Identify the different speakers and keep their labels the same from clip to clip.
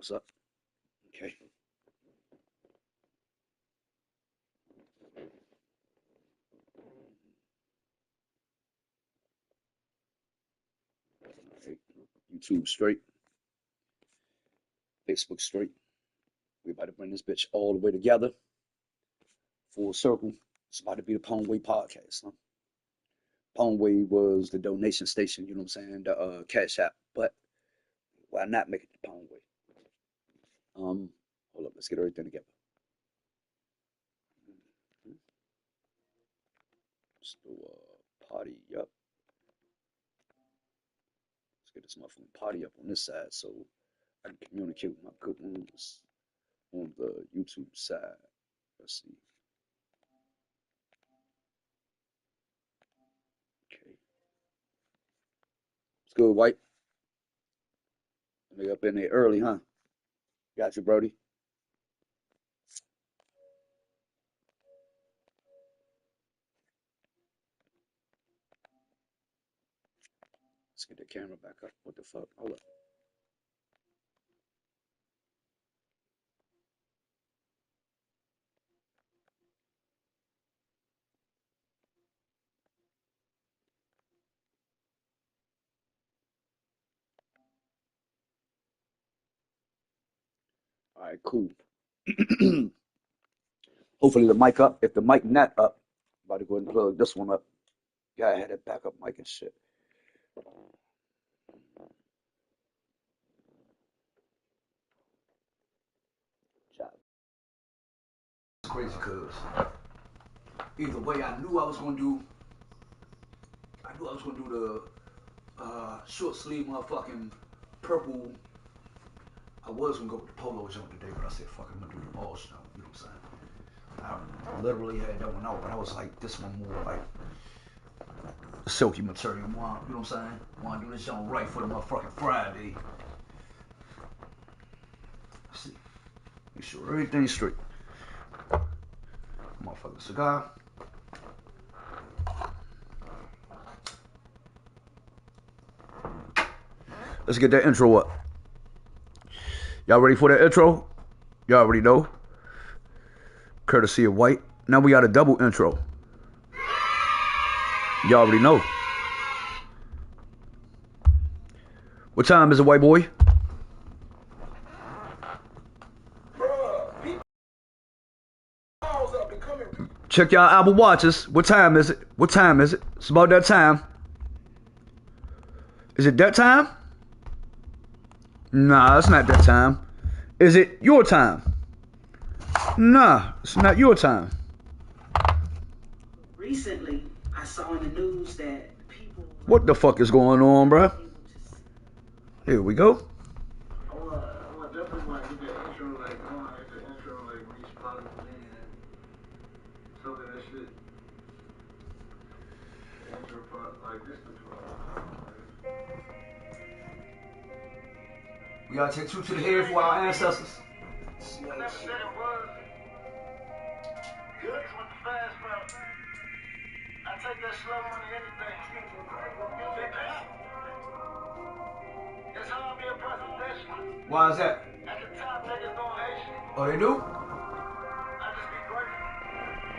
Speaker 1: What's up? Okay. Right. YouTube straight. Facebook straight. We about to bring this bitch all the way together. Full circle. It's about to be the Pwnway podcast. Huh? Pwnway was the donation station, you know what I'm saying? The Cash App. But why not make it the Pwnway? Hold up, let's get everything together. Let's do a party up. Let's get this motherfucking party up on this side so I can communicate with my good ones on the YouTube side. Let's see. Okay. It's good, White. Nigga up in there early, huh? Got you, Brody. Let's get the camera back up. What the fuck? Hold up. All right, cool. Hopefully the mic up. If the mic not up, I'm about to go ahead and plug this one up. Yeah, I had that backup mic and shit. It's crazy because either way, I knew I was gonna do the short sleeve motherfucking purple. I was gonna go with the polo jump today, but I said fuck, I'm gonna do the ball jump. You know what I'm saying? I literally had that one out, but I was like, this one more like silky material. You know what I'm saying? Want to do this jump right for the motherfucking Friday. Let's see. Make sure everything's straight. Motherfucking cigar. Let's get that intro up. Y'all ready for that intro? Y'all already know. Courtesy of White. Now we got a double intro. Y'all already know. What time is it, white boy? Check y'all Apple Watches. What time is it? What time is it? It's about that time. Is it that time? Nah, it's not that time. Is it your time? Nah, it's not your time.
Speaker 2: Recently, I saw in the news that people...
Speaker 1: What the fuck is going on, bruh? Here we go. We gotta take two to the head for our ancestors. Why is that? Oh, they do?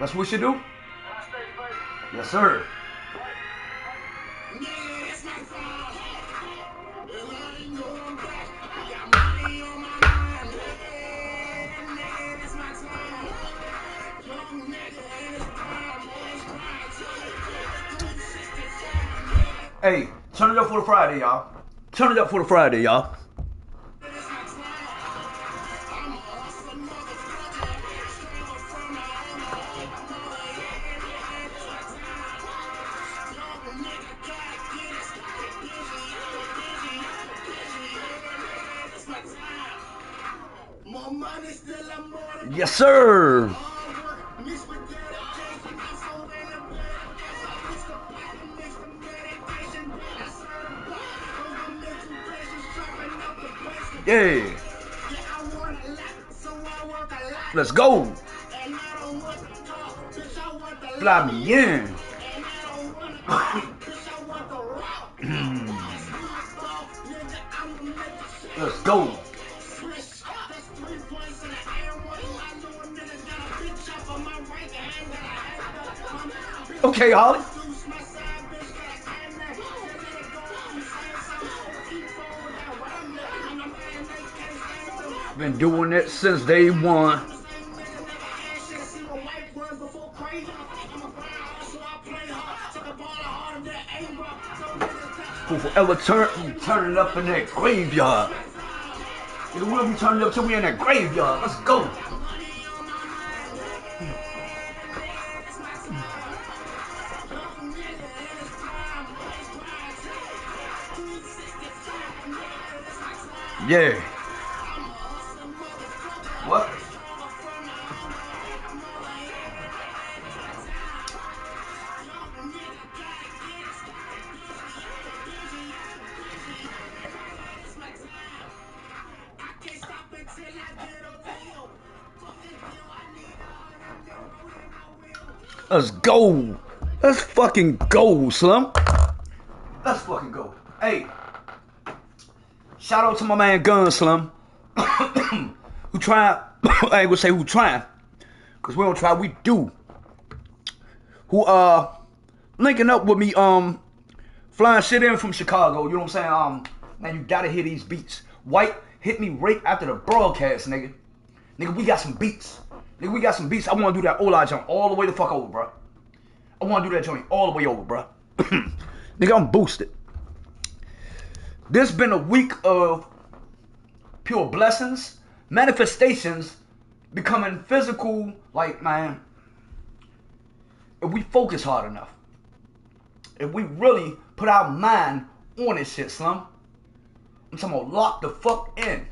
Speaker 1: That's what you do? Yes, sir. Hey, turn it up for the Friday, y'all. Turn it up for the Friday, y'all. Yes, sir. Yeah. Let's go. Fly me in. Let's go. Okay, Holly. Been doing it since day one. Who forever turning up in that graveyard. We'll be turning up till we in that graveyard. Let's go. Yeah. What? Let's go. Let's fucking go, Slim. Let's fucking go. Hey. Shout out to my man Gun Slim. Who tried. I ain't gonna say who tried. Cause we don't try, we do. Who linking up with me, flying shit in from Chicago, you know what I'm saying? Man, you gotta hear these beats. White hit me right after the broadcast, nigga. Nigga, we got some beats. Nigga, we got some beats. I wanna do that Ola jump all the way the fuck over, bro. I wanna do that joint all the way over, bro. Nigga, I'm boosted. This been a week of pure blessings, manifestations, becoming physical, like, man, if we focus hard enough, if we really put our mind on this shit, Slim, I'm talking about lock the fuck in,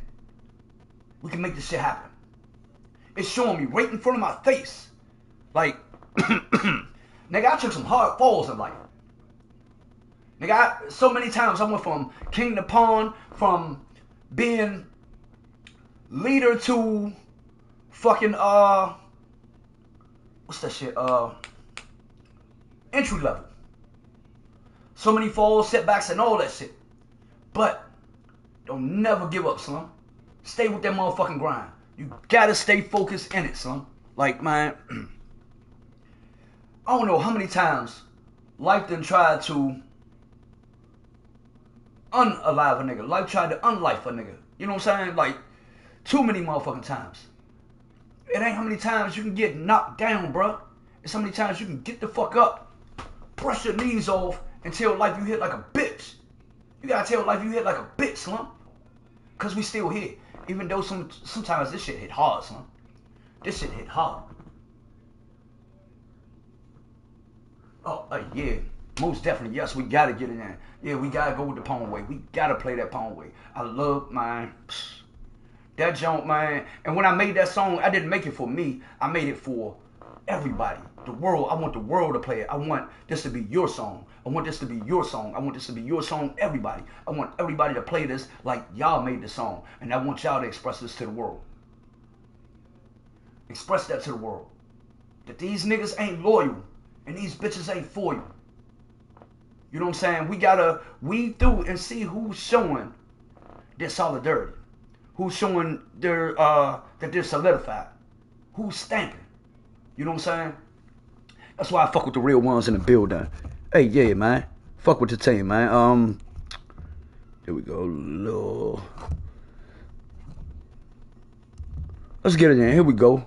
Speaker 1: we can make this shit happen. It's showing me right in front of my face. Like, nigga, I took some hard falls in life. Nigga, so many times I went from king to pawn, from being leader to fucking, what's that shit, entry level. So many falls, setbacks, and all that shit. But, don't never give up, son. Stay with that motherfucking grind. You gotta stay focused in it, son. Like, man, I don't know how many times life done tried to unalive a nigga. Life tried to unlife a nigga. You know what I'm saying? Like, too many motherfucking times. It ain't how many times you can get knocked down, bruh. It's how many times you can get the fuck up, brush your knees off, and tell life you hit like a bitch. You gotta tell life you hit like a bitch, Slum. Cause we still here. Even though sometimes this shit hit hard, Slum. This shit hit hard. Oh, yeah. Most definitely, yes, we gotta get it in. Yeah, we gotta go with the pawn way. We gotta play that pawn way. I love, man, that junk, man. And when I made that song, I didn't make it for me. I made it for everybody. The world. I want the world to play it. I want this to be your song. I want this to be your song. I want this to be your song, everybody. I want everybody to play this like y'all made the song. And I want y'all to express this to the world. Express that to the world. That these niggas ain't loyal. And these bitches ain't for you. You know what I'm saying? We gotta weed through and see who's showing their solidarity. Who's showing their that they're solidified. Who's stamping. You know what I'm saying? That's why I fuck with the real ones in the building. Hey, yeah, man. Fuck with the team, man. Here we go. Lord. Let's get it in. Here we go.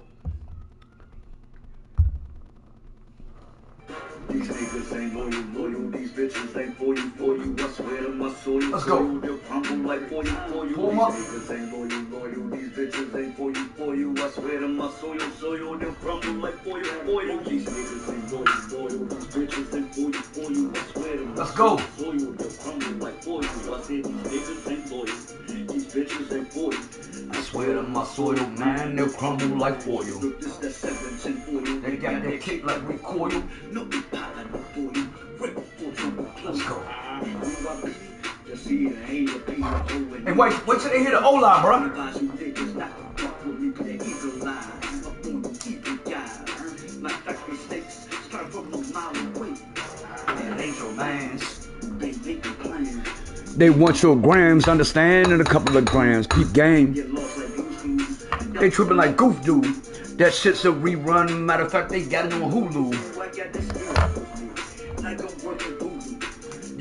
Speaker 3: These niggas ain't loyal, these bitches ain't for you, I swear to my soul,
Speaker 1: let's go.
Speaker 3: They'll crumble like for you. These niggas ain't loyal, these bitches ain't for you, I swear to my soul, they'll crumble like for you. These niggas ain't loyal, these bitches ain't for you, I swear to my soul, they'll crumble like for you. I said these niggas ain't loyal, these bitches ain't for you.
Speaker 1: I swear to my soil, man, they'll crumble like foil. They got that kick like recoil. Let's go. And wait till they hear the O-line, bro. They want your grams, understand, and a couple of grams. Peep game. They tripping like Goof do. That shit's a rerun. Matter of fact, they got it on Hulu.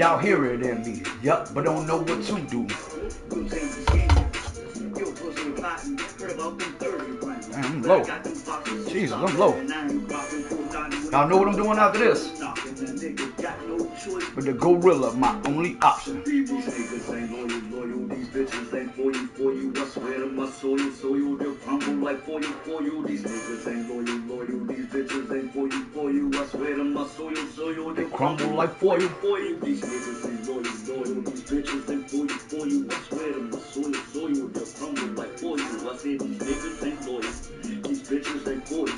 Speaker 1: Y'all hear it in me, yup, but don't know what to do. Man, I'm low. Jesus, I'm low. Y'all know what I'm doing after this. But the gorilla, my only option.
Speaker 3: These niggas ain't loyal. These bitches ain't for you. I swear to my soil, they'll crumble like for you. These niggas ain't loyal. These bitches ain't for you. I swear to my soil, they'll crumble like for you. These niggas ain't loyal. These bitches ain't for you. I swear to my soil, they'll crumble like for you. I said these niggas ain't loyal. These bitches ain't for you.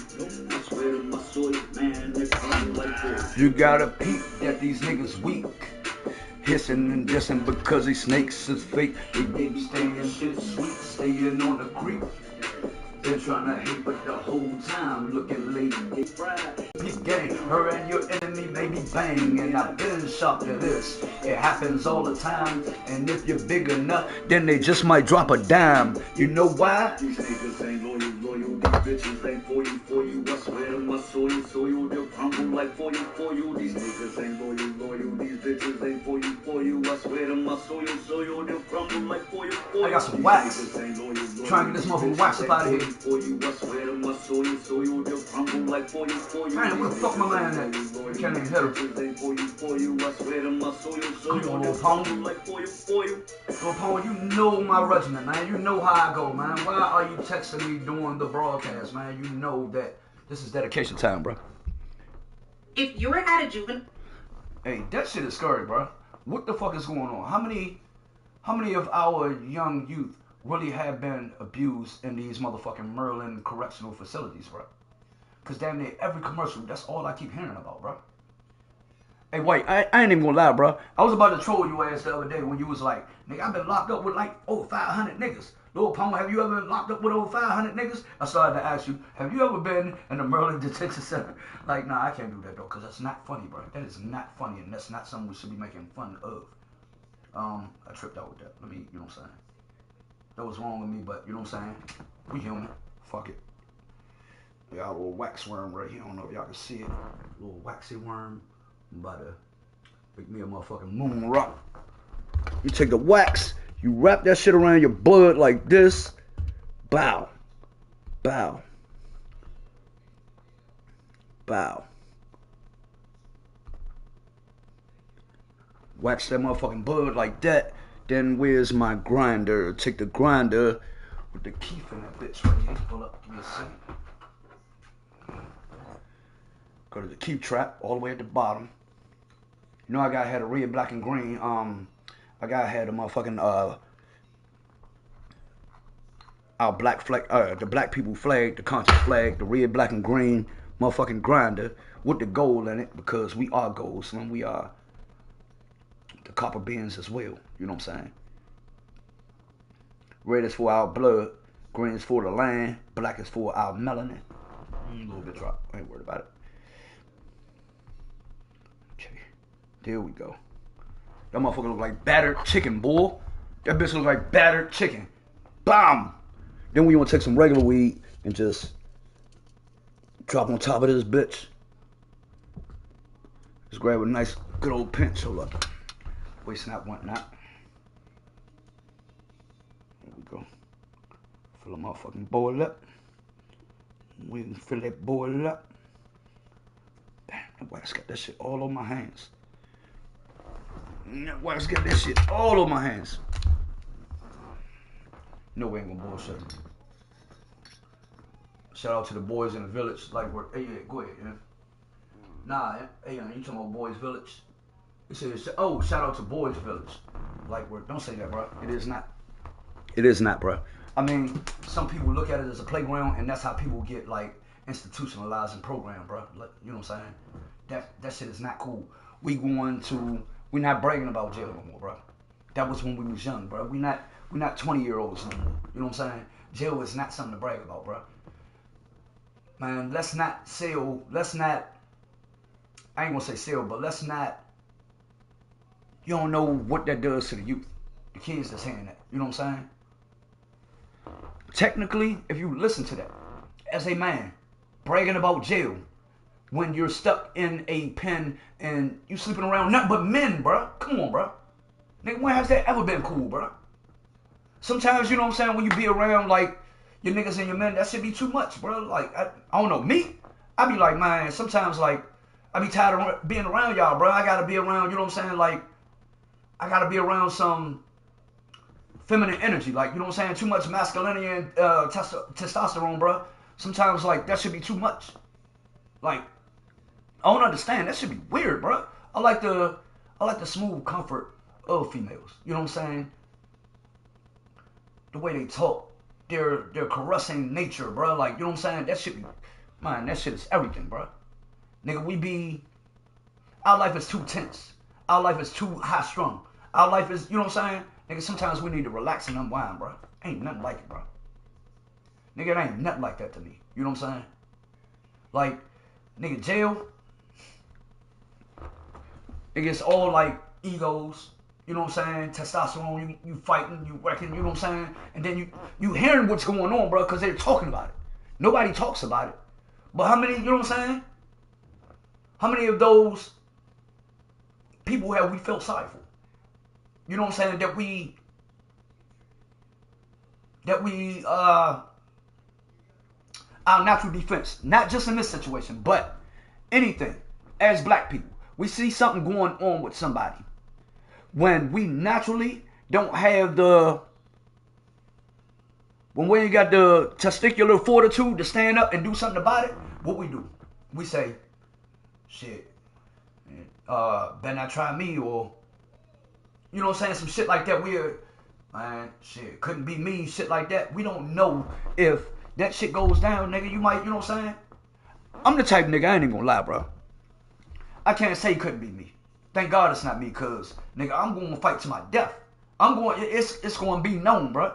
Speaker 3: I swear to my soil, man, they crumble like for you.
Speaker 1: You gotta peep that these niggas weak. Hissing and dissing because these snakes is fake. They be staying shit sweet, staying on the creek. Been trying to hate, but the whole time looking late. Peep gang, her and your enemy may be bang. And I've been shocked at this. It happens all the time. And if you're big enough, then they just might drop a dime. You know why?
Speaker 3: These niggas ain't loyal. These bitches ain't for you. I swear to my soil, they'll crumble like for you. These niggas ain't loyal. These bitches ain't for you. I swear to my soil, they'll crumble like for you.
Speaker 1: I got some wax. Trying to get this motherfucking wax up out of here.
Speaker 3: I swear to my soil, they'll crumble like for you.
Speaker 1: Man, where the fuck my man at? Can't even hit her.
Speaker 3: I swear to my soil,
Speaker 1: Come on,
Speaker 3: they'll
Speaker 1: little pony.
Speaker 3: crumble like for you.
Speaker 1: Little pony, you know my regiment, man. You know how I go, man. Why are you texting me during the broadcast, man? You know that this is dedication time, bro.
Speaker 4: If you were at a juvenile...
Speaker 1: Hey, that shit is scary, bro. What the fuck is going on? How many of our young youth really have been abused in these motherfucking Merlin correctional facilities, bro? Because damn near every commercial, that's all I keep hearing about, bro. Hey, wait, I ain't even gonna lie, bro. I was about to troll your ass the other day when you was like, nigga, I've been locked up with like over 500 niggas. Lil Pong, have you ever been locked up with over 500 niggas? I started to ask you, have you ever been in the Merlin Detention Center? Like, nah, I can't do that, though, because that's not funny, bro. That is not funny, and that's not something we should be making fun of. I tripped out with that. Let me, you know what I'm saying? That was wrong with me, but you know what I'm saying? We human. Fuck it. We got a little wax worm right here. I don't know if y'all can see it. A little waxy worm. I'm about to make me a motherfucking moon rock. You take the wax, you wrap that shit around your blood like this. Bow. Bow. Bow. Wax that motherfucking blood like that. Then where's my grinder? Take the grinder with the keef in that bitch right here. Hold up, give me a second. Go to the keep trap all the way at the bottom. You know I got had a red, black, and green. I got had a motherfucking our black flag, the black people flag, the conscious flag, the red, black, and green motherfucking grinder with the gold in it because we are gold, and we are the copper beans as well. You know what I'm saying? Red is for our blood, green is for the land, black is for our melanin. A little bit drop. I ain't worried about it. Okay, there we go. That motherfucker look like battered chicken, boy. That bitch look like battered chicken. Bam! Then we gonna take some regular weed and just drop on top of this bitch. Just grab a nice good old pinch. Hold up. Wait, snap, one, not. There we go. Fill a motherfucking boil up. We can fill that boil up. Damn, that wax got that shit all on my hands. That wax got that shit all on my hands. No, we ain't gonna bullshit. Shout out to the boys in the village. Like, we're, hey, yeah, go ahead, man. Nah, hey, you talking about Boys Village? It says, oh, shout out to Boys Village. Like, we're, don't say that, bro. It is not. It is not, bro. I mean, some people look at it as a playground, and that's how people get, like, institutionalized and programmed, bro. Like, you know what I'm saying? That shit is not cool. We're not bragging about jail no more, bro. That was when we was young, bro. We're not 20-year-olds no more. You know what I'm saying? Jail is not something to brag about, bro. Man, I ain't gonna say sell, but let's not, you don't know what that does to the youth. The kids that's hearing that. You know what I'm saying? Technically, if you listen to that, as a man, bragging about jail, when you're stuck in a pen and you sleeping around nothing but men, bro. Come on, bro. Nigga, when has that ever been cool, bro? Sometimes, you know what I'm saying, when you be around, like, your niggas and your men, that should be too much, bro. Like, I don't know, me, I be like, man, sometimes, like, I be tired of being around y'all, bro. I gotta be around, you know what I'm saying, like, I gotta be around some feminine energy, like, you know what I'm saying, too much masculinity and testosterone, bro. Sometimes, like, that should be too much. Like, I don't understand, that should be weird, bro. I like the smooth comfort of females, you know what I'm saying? The way they talk, their caressing nature, bro. Like, you know what I'm saying? That shit be, man, that shit is everything, bro. Nigga, our life is too tense. Our life is too high strung. Our life is, you know what I'm saying? Nigga, sometimes we need to relax and unwind, bro. Ain't nothing like it, bro. Nigga, it ain't nothing like that to me. You know what I'm saying? Like, nigga, jail. Nigga, it's all like egos. You know what I'm saying? Testosterone, you fighting, you wrecking, you know what I'm saying? And then you hearing what's going on, bro, because they're talking about it. Nobody talks about it. But how many, you know what I'm saying? How many of those people have we felt sorry for? You know what I'm saying? Our natural defense, not just in this situation, but anything, as black people, we see something going on with somebody. When we naturally don't have when we ain't got the testicular fortitude to stand up and do something about it, what we do? We say, shit, better not try me, or, you know what I'm saying, some shit like that. Man, shit, couldn't be me, shit like that. We don't know if that shit goes down, nigga. You might, you know what I'm saying? I'm the type nigga, I ain't even gonna lie, bro. I can't say it couldn't be me. Thank God it's not me, cause nigga, I'm gonna fight to my death. It's gonna be known, bro.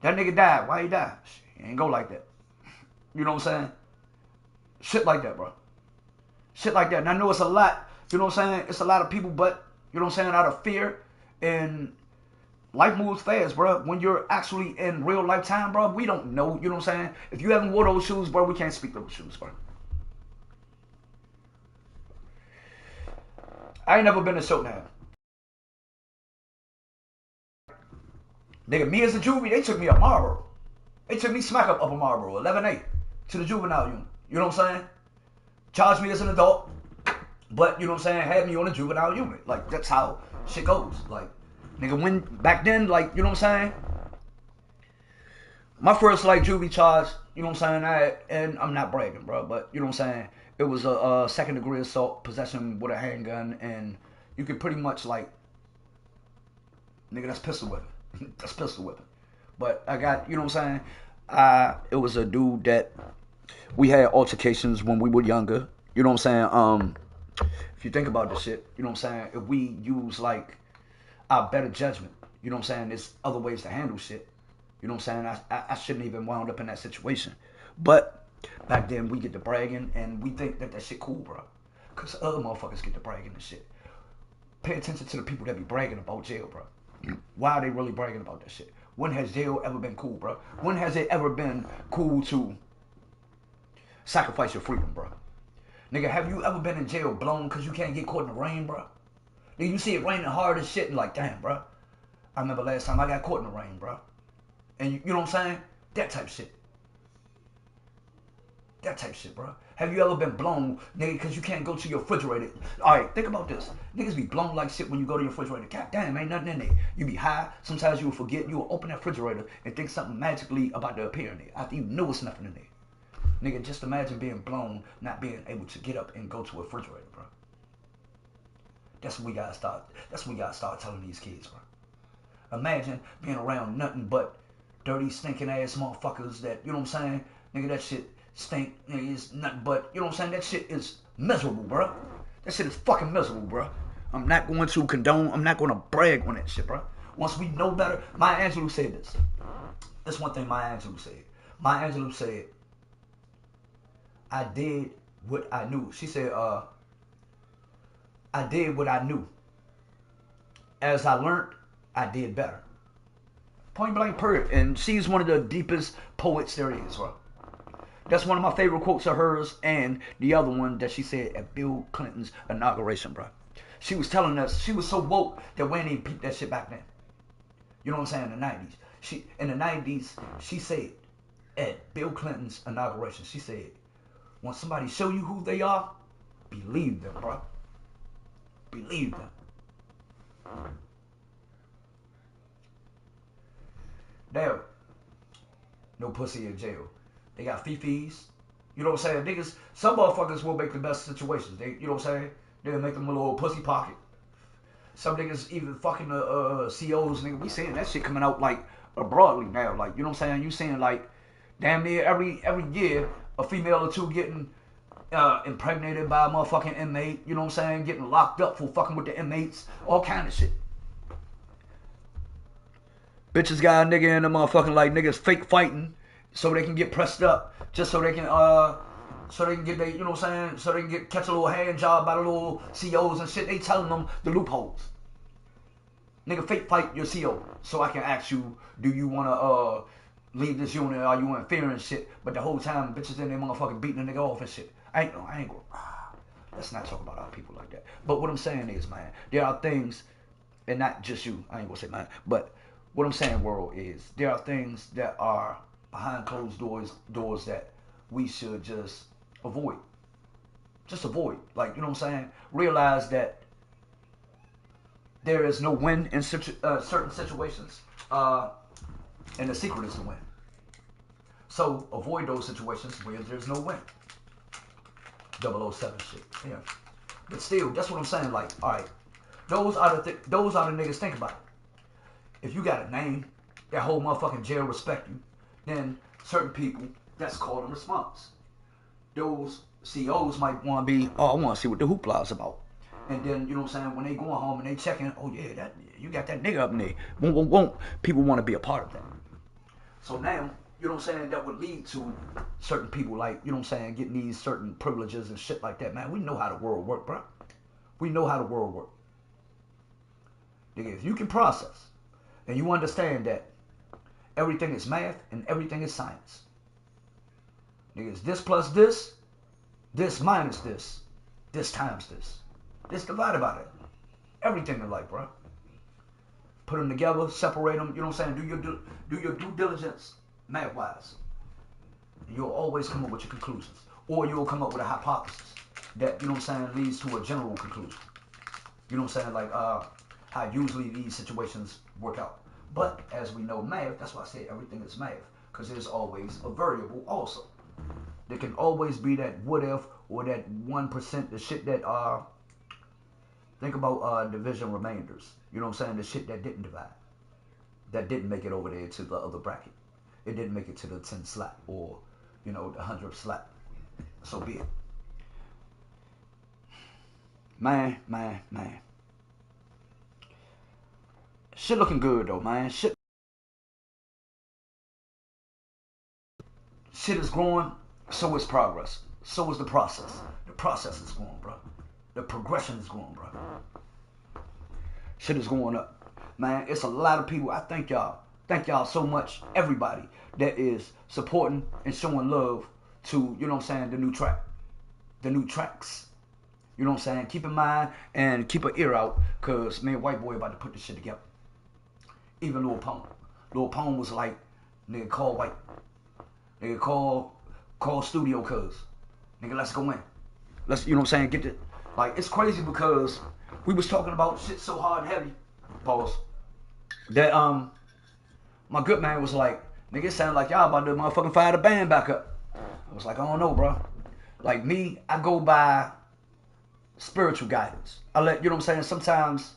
Speaker 1: That nigga died. Why he died? Shit, he ain't go like that. You know what I'm saying? Shit like that, bro. Shit like that. And I know it's a lot, you know what I'm saying? It's a lot of people, but, you know what I'm saying, out of fear, and life moves fast, bro. When you're actually in real lifetime, bro, we don't know, you know what I'm saying? If you haven't wore those shoes, bro, we can't speak those shoes, bro. I ain't never been to Cheltenham. Nigga, me as a juvie, they took me up Marlboro. They took me smack up a Marlboro, 11A, to the juvenile unit. You know what I'm saying? Charged me as an adult, but, you know what I'm saying, had me on the juvenile unit. Like, that's how shit goes. Like, nigga, when, back then, like, you know what I'm saying? My first, like, juvie charge, you know what I'm saying, and I'm not bragging, bro, but, you know what I'm saying, it was a second degree assault, possession with a handgun, and you could pretty much, like, nigga, that's pistol whipping. That's pistol whipping. But I got, you know what I'm saying, it was a dude that we had altercations when we were younger. You know what I'm saying? If you think about this shit, you know what I'm saying, if we use, like, our better judgment, you know what I'm saying, there's other ways to handle shit. You know what I'm saying? I shouldn't even wound up in that situation. But back then, we get to bragging, and we think that shit cool, bro. Because other motherfuckers get to bragging and shit. Pay attention to the people that be bragging about jail, bro. Why are they really bragging about that shit? When has jail ever been cool, bro? When has it ever been cool to sacrifice your freedom, bro? Nigga, have you ever been in jail blown because you can't get caught in the rain, bro? Nigga, you see it raining hard as shit and like, damn, bro. I remember last time I got caught in the rain, bro. And you know what I'm saying? That type shit. That type shit, bro. Have you ever been blown, nigga, because you can't go to your refrigerator? Alright, think about this. Niggas be blown like shit when you go to your refrigerator. God damn, ain't nothing in there. You be high. Sometimes you will forget. You will open that refrigerator and think something magically about to appear in there after you know it's nothing in there. Nigga, just imagine being blown, not being able to get up and go to a refrigerator, bro. That's what we gotta start. That's what we gotta start telling these kids, bro. Imagine being around nothing but dirty, stinking ass motherfuckers that, you know what I'm saying? Nigga, that shit stink, nigga, it's nothing but, you know what I'm saying? That shit is miserable, bro. That shit is fucking miserable, bro. I'm not going to condone, I'm not going to brag on that shit, bro. Once we know better, Maya Angelou said this. That's one thing Maya Angelou said. Maya Angelou said, I did what I knew. She said, I did what I knew. As I learned, I did better. Point blank period. And she's one of the deepest poets there is, bro. That's one of my favorite quotes of hers, and the other one that she said at Bill Clinton's inauguration, bro. She was telling us, she was so woke that we ain't even peeped that shit back then. You know what I'm saying? In the 90s. In the 90s, she said at Bill Clinton's inauguration, she said, when somebody show you who they are, believe them, bro. Believe them. Damn. No pussy in jail. They got fifis. You know what I'm saying? Niggas, some motherfuckers will make the best situations. They, you know what I'm saying? They'll make them a little pussy pocket. Some niggas even fucking COs, nigga. We seeing that shit coming out like broadly now. Like, you know what I'm saying? You seeing like damn near every year a female or two getting impregnated by a motherfucking inmate. You know what I'm saying? Getting locked up for fucking with the inmates. All kind of shit. Bitches got a nigga in the motherfucking like niggas fake fighting so they can get pressed up. Just so they can get they, you know what I'm saying? So they can catch a little hand job by the little COs and shit. They telling them the loopholes. Nigga, fake fight your CO so I can ask you, do you wanna leave this unit? Are you in fear and shit? But the whole time bitches in there motherfucking beating a nigga off and shit. I ain't gonna let's not talk about our people like that. But what I'm saying is, man, there are things, and not just you, I ain't gonna say mine, but what I'm saying, world, is there are things that are behind closed doors that we should just avoid. Just avoid. Like, you know what I'm saying? Realize that there is no win in certain situations. And the secret is to win. So avoid those situations where there's no win. 007 shit. Yeah. But still, that's what I'm saying. Like, alright. Those are the niggas. Think about it. If you got a name, that whole motherfucking jail respect you, then certain people, that's called a response. Those COs might want to be, I want to see what the hoopla is about. And then, you know what I'm saying, when they going home and they checking, oh yeah, that you got that nigga up in there. Won't. People want to be a part of that. So now, you know what I'm saying, that would lead to certain people like, you know what I'm saying, getting these certain privileges and shit like that, man. We know how the world work, bro. We know how the world work. Nigga, if you can process, and you understand that everything is math and everything is science. Niggas, this plus this minus this times this divided by that. Everything in life, bro. Put them together, separate them, you know what I'm saying? Do your due diligence math-wise. You'll always come up with your conclusions. Or you'll come up with a hypothesis that, you know what I'm saying, leads to a general conclusion. You know what I'm saying? Like, how usually these situations work out. But as we know math, that's why I say everything is math, because there's always a variable also. There can always be that what if or that 1%, the shit that think about division remainders. You know what I'm saying? The shit that didn't divide, that didn't make it over there to the other bracket. It didn't make it to the 10 slot or, you know, the 100th slot. So be it. Man. Shit looking good though, man. Shit is growing, so is progress. So is the process. The process is growing, bro. The progression is growing, bro. Shit is going up. Man, it's a lot of people. I thank y'all. Thank y'all so much, everybody that is supporting and showing love to, you know what I'm saying, the new track. The new tracks. You know what I'm saying? Keep in mind and keep an ear out, because me and White Boy about to put this shit together. Even Lil Pump. Lil Pump was like, nigga, call White. Nigga, call studio cuz. Nigga, let's go in. Let's, you know what I'm saying, get it. Like, it's crazy because we was talking about shit so hard and heavy, pause, that, my good man was like, nigga, it sound like y'all about to motherfucking fire the band back up. I was like, I don't know, bro. Like me, I go by spiritual guidance. I let, you know what I'm saying, sometimes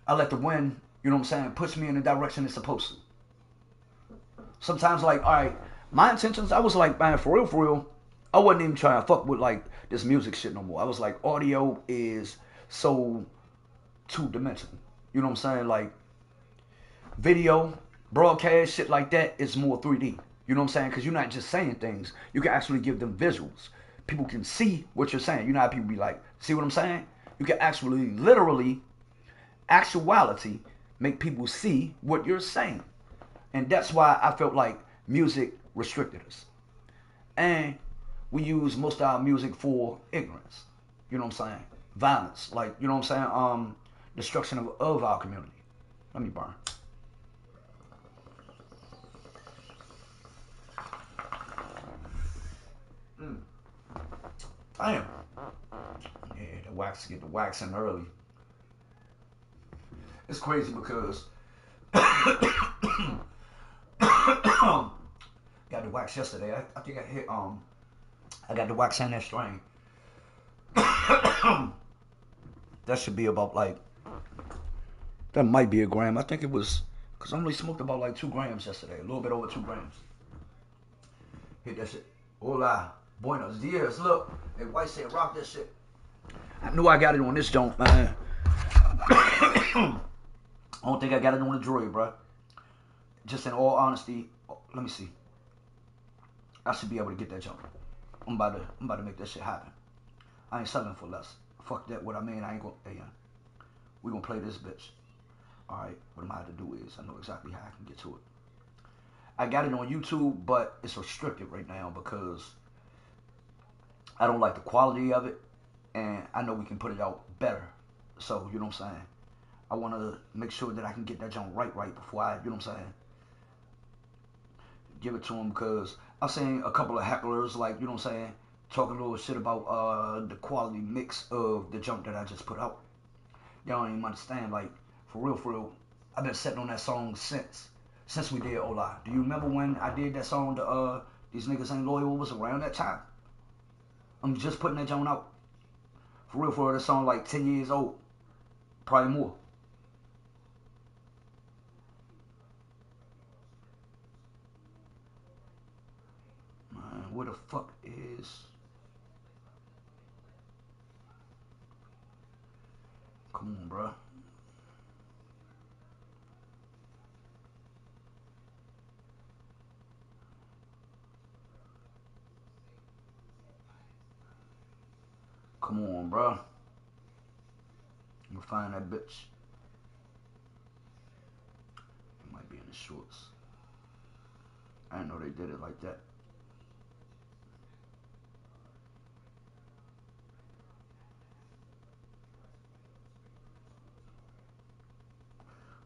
Speaker 1: I let the wind, you know what I'm saying, push me in the direction it's supposed to. Sometimes, like, alright, my intentions, I was like, man, for real, I wasn't even trying to fuck with, like, this music shit no more. I was like, audio is so two-dimensional. You know what I'm saying? Like, video, broadcast, shit like that is more 3D. You know what I'm saying? Because you're not just saying things. You can actually give them visuals. People can see what you're saying. You know how people be like, see what I'm saying? You can actually, literally, actuality, make people see what you're saying. And that's why I felt like music restricted us. And we use most of our music for ignorance. You know what I'm saying? Violence. Like, you know what I'm saying? Destruction of our community. Let me burn. Damn. Yeah, the wax, get the wax in early. It's crazy because got the wax yesterday. I think I hit I got the wax in that strain. That should be about like, that might be a gram. I think it was, because I only smoked about like 2 grams yesterday. A little bit over 2 grams. Hit that shit. Hola. Buenos dias. Look. Hey, White said rock that shit. I knew I got it on this joint, man. I don't think I got it on the droid, bro. Just in all honesty, let me see. I should be able to get that jump. I'm about to make that shit happen. I ain't selling for less. Fuck that. What I mean, I ain't gonna. Hey, we gonna play this bitch. All right. What I'm about to do is, I know exactly how I can get to it. I got it on YouTube, but it's restricted right now because I don't like the quality of it, and I know we can put it out better. So you know what I'm saying. I want to make sure that I can get that jump right before I, you know what I'm saying, give it to him, because I've seen a couple of hecklers, like, you know what I'm saying, talking a little shit about the quality mix of the jump that I just put out. Y'all don't even understand, like, for real, I've been sitting on that song since we did Ola. Do you remember when I did that song, These Niggas Ain't Loyal? It was around that time. I'm just putting that joint out. For real, that song like 10 years old. Probably more. Man, where the fuck is... Come on, bro. Come on, bro. I'm gonna find that bitch. It might be in the shorts. I didn't know they did it like that.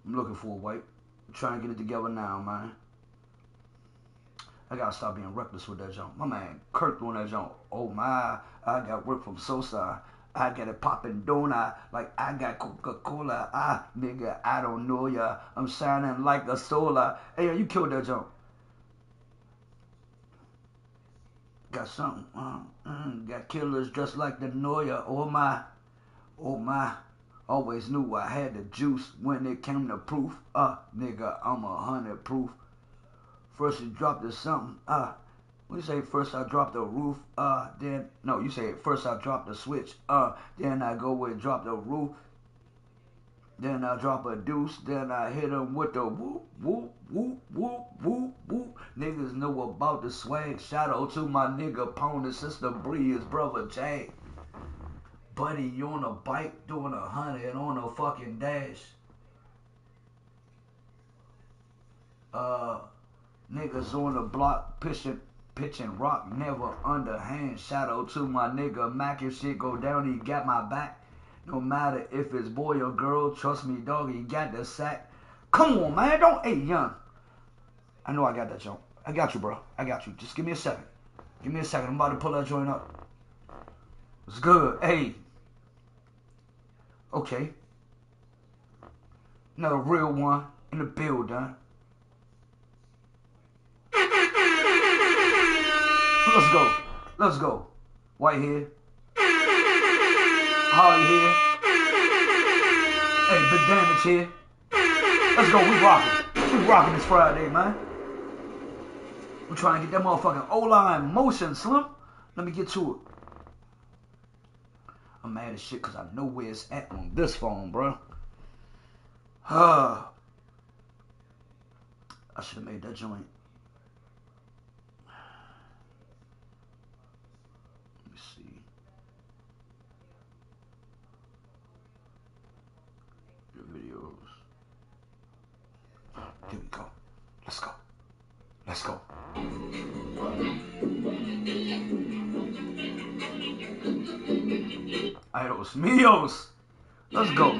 Speaker 1: I'm looking for a white. I'm trying to get it together now, man. I gotta stop being reckless with that jump. My man Kirk doing that jump. Oh my, I got work from Sosa. I got it poppin' donut like I got Coca-Cola. Nigga, I don't know ya. I'm shining like a solar. Hey, you killed that jump. Got something. Got killers just like the Noya. Oh my. Always knew I had the juice when it came to proof. Nigga, I'm 100 proof. First you dropped the something. When you say first I dropped the roof, you say first I dropped the switch, then I go and drop the roof, then I drop a deuce, then I hit him with the whoop, whoop, whoop, whoop, whoop, whoop. Niggas know about the swag. Shout out to my nigga Pony, sister Bree, his brother Jay. Buddy, you on a bike doing 100 on a fucking dash. Niggas on the block pitching rock, never underhand. Shout out to my nigga Mac. If shit go down, he got my back. No matter if it's boy or girl, trust me, dog, he got the sack. Come on, man, don't, hey, young. I know I got that joint. I got you, bro. I got you. Just give me a second. I'm about to pull that joint up. It's good. Hey. Okay. Another real one in the building. Let's go. White here. Holly here. Hey, Big Damage here. Let's go. We rocking this Friday, man. We're trying to get that motherfucking O-line in motion, Slim. Let me get to it. I'm mad as shit because I know where it's at on this phone, bro. I should have made that joint. Let me see. Your videos. Here we go. Let's go. Ay, los míos. Let's go.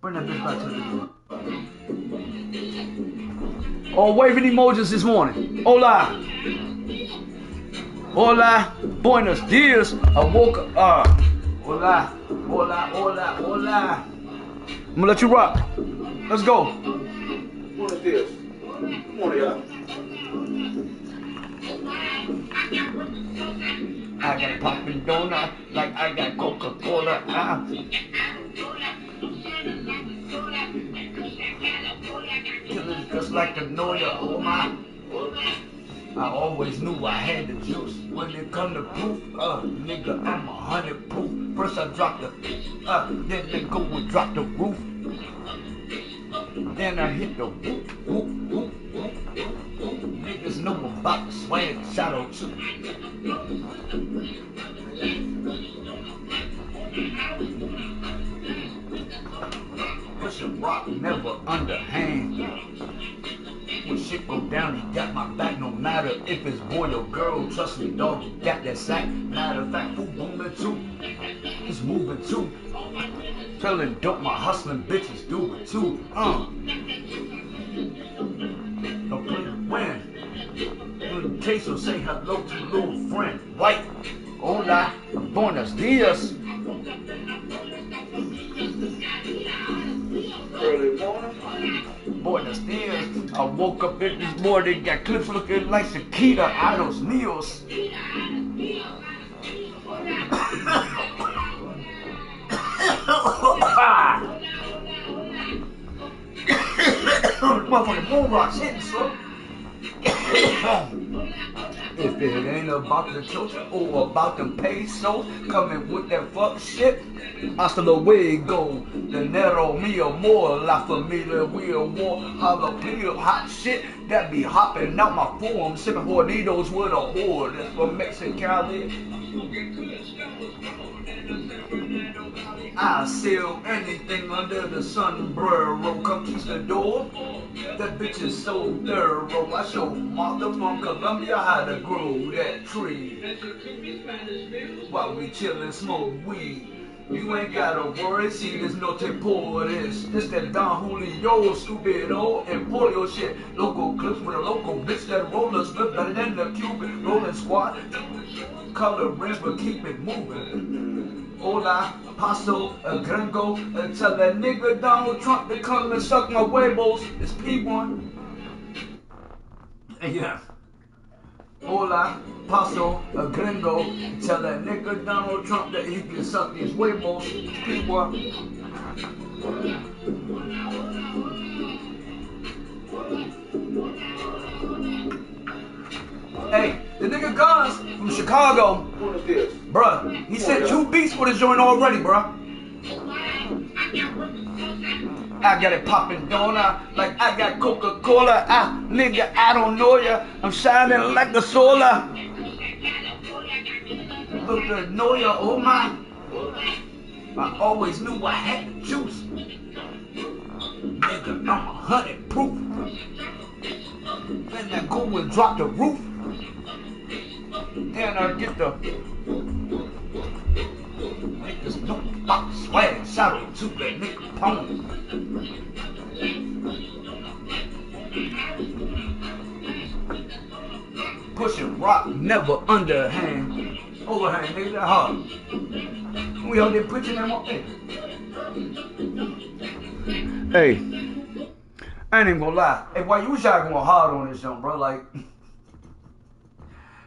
Speaker 1: Bring that bitch back to the beginning. All waving emojis this morning. Hola. Hola. Buenos dias. I woke up. Hola. Hola. Hola. Hola. I'm gonna let you rock. Let's go.
Speaker 3: Buenos dias. Come on, y'all.
Speaker 1: I got poppin' donut like I got Coca-Cola. Killin' just like a Noya, oh my. I always knew I had the juice. When it come to proof, nigga, I'm 100 proof. First I dropped the, then they go and drop the roof. Then I hit the whoop, whoop, whoop, whoop. Niggas know about the swag, shout out to. Push a rock, never underhand. When shit go down, he got my back, no matter if it's boy or girl. Trust me, dog, he got that sack. Matter of fact, who booming too? It's moving too. Telling dope, my hustling bitches do it too. No play to win. In case you'll say hello to a little friend. White, hola, buenos dias.
Speaker 3: Early morning.
Speaker 1: Buenos dias. I woke up in this morning, got clips looking like Shakira. Ay, los míos. Motherfucking moon rocks hitting, son. If it ain't about the church or about them pesos, coming with that fuck shit. Hasta luego, dinero mío more, la familia will war, jalapeno hot shit that be hopping out my form, sipping Hornitos with a whore. That's from Mexicali. I sell anything under the sombrero. Conquistador, that bitch is so thorough. I show Martha from Colombia how to grow that tree. While we chillin', smoke weed. You ain't gotta worry, see there's no te por this. This that Don Julio, stupido, and polio shit. Local clips with a local bitch that rollers flip better than the Cuban rolling squad. Color rings but keep it moving. Hola, paso, a gringo, tell that nigga Donald Trump to come and suck my huevos. It's P1. Yeah. Hola, paso, a gringo, tell that nigga Donald Trump that he can suck these huevos. It's P1. Hey, the nigga Guns from Chicago,
Speaker 3: Buenos dias.
Speaker 1: bruh, he sent 2 beats for this joint already, bruh. I got it poppin' donut like I got Coca-Cola. Nigga, I don't know ya. I'm shining like the solar. Look at Noya, oh my. I always knew I had the juice. Nigga, I'm 100 proof. Then I go and drop the roof. Then I get the niggas know about the swag. Shout out to that nigga Pony. Pushing rock, never underhand. Overhand, nigga, that hard. We out there pushing them up there. Hey, I ain't even gonna lie. Hey, why you shot going hard on this jump, bro? Like,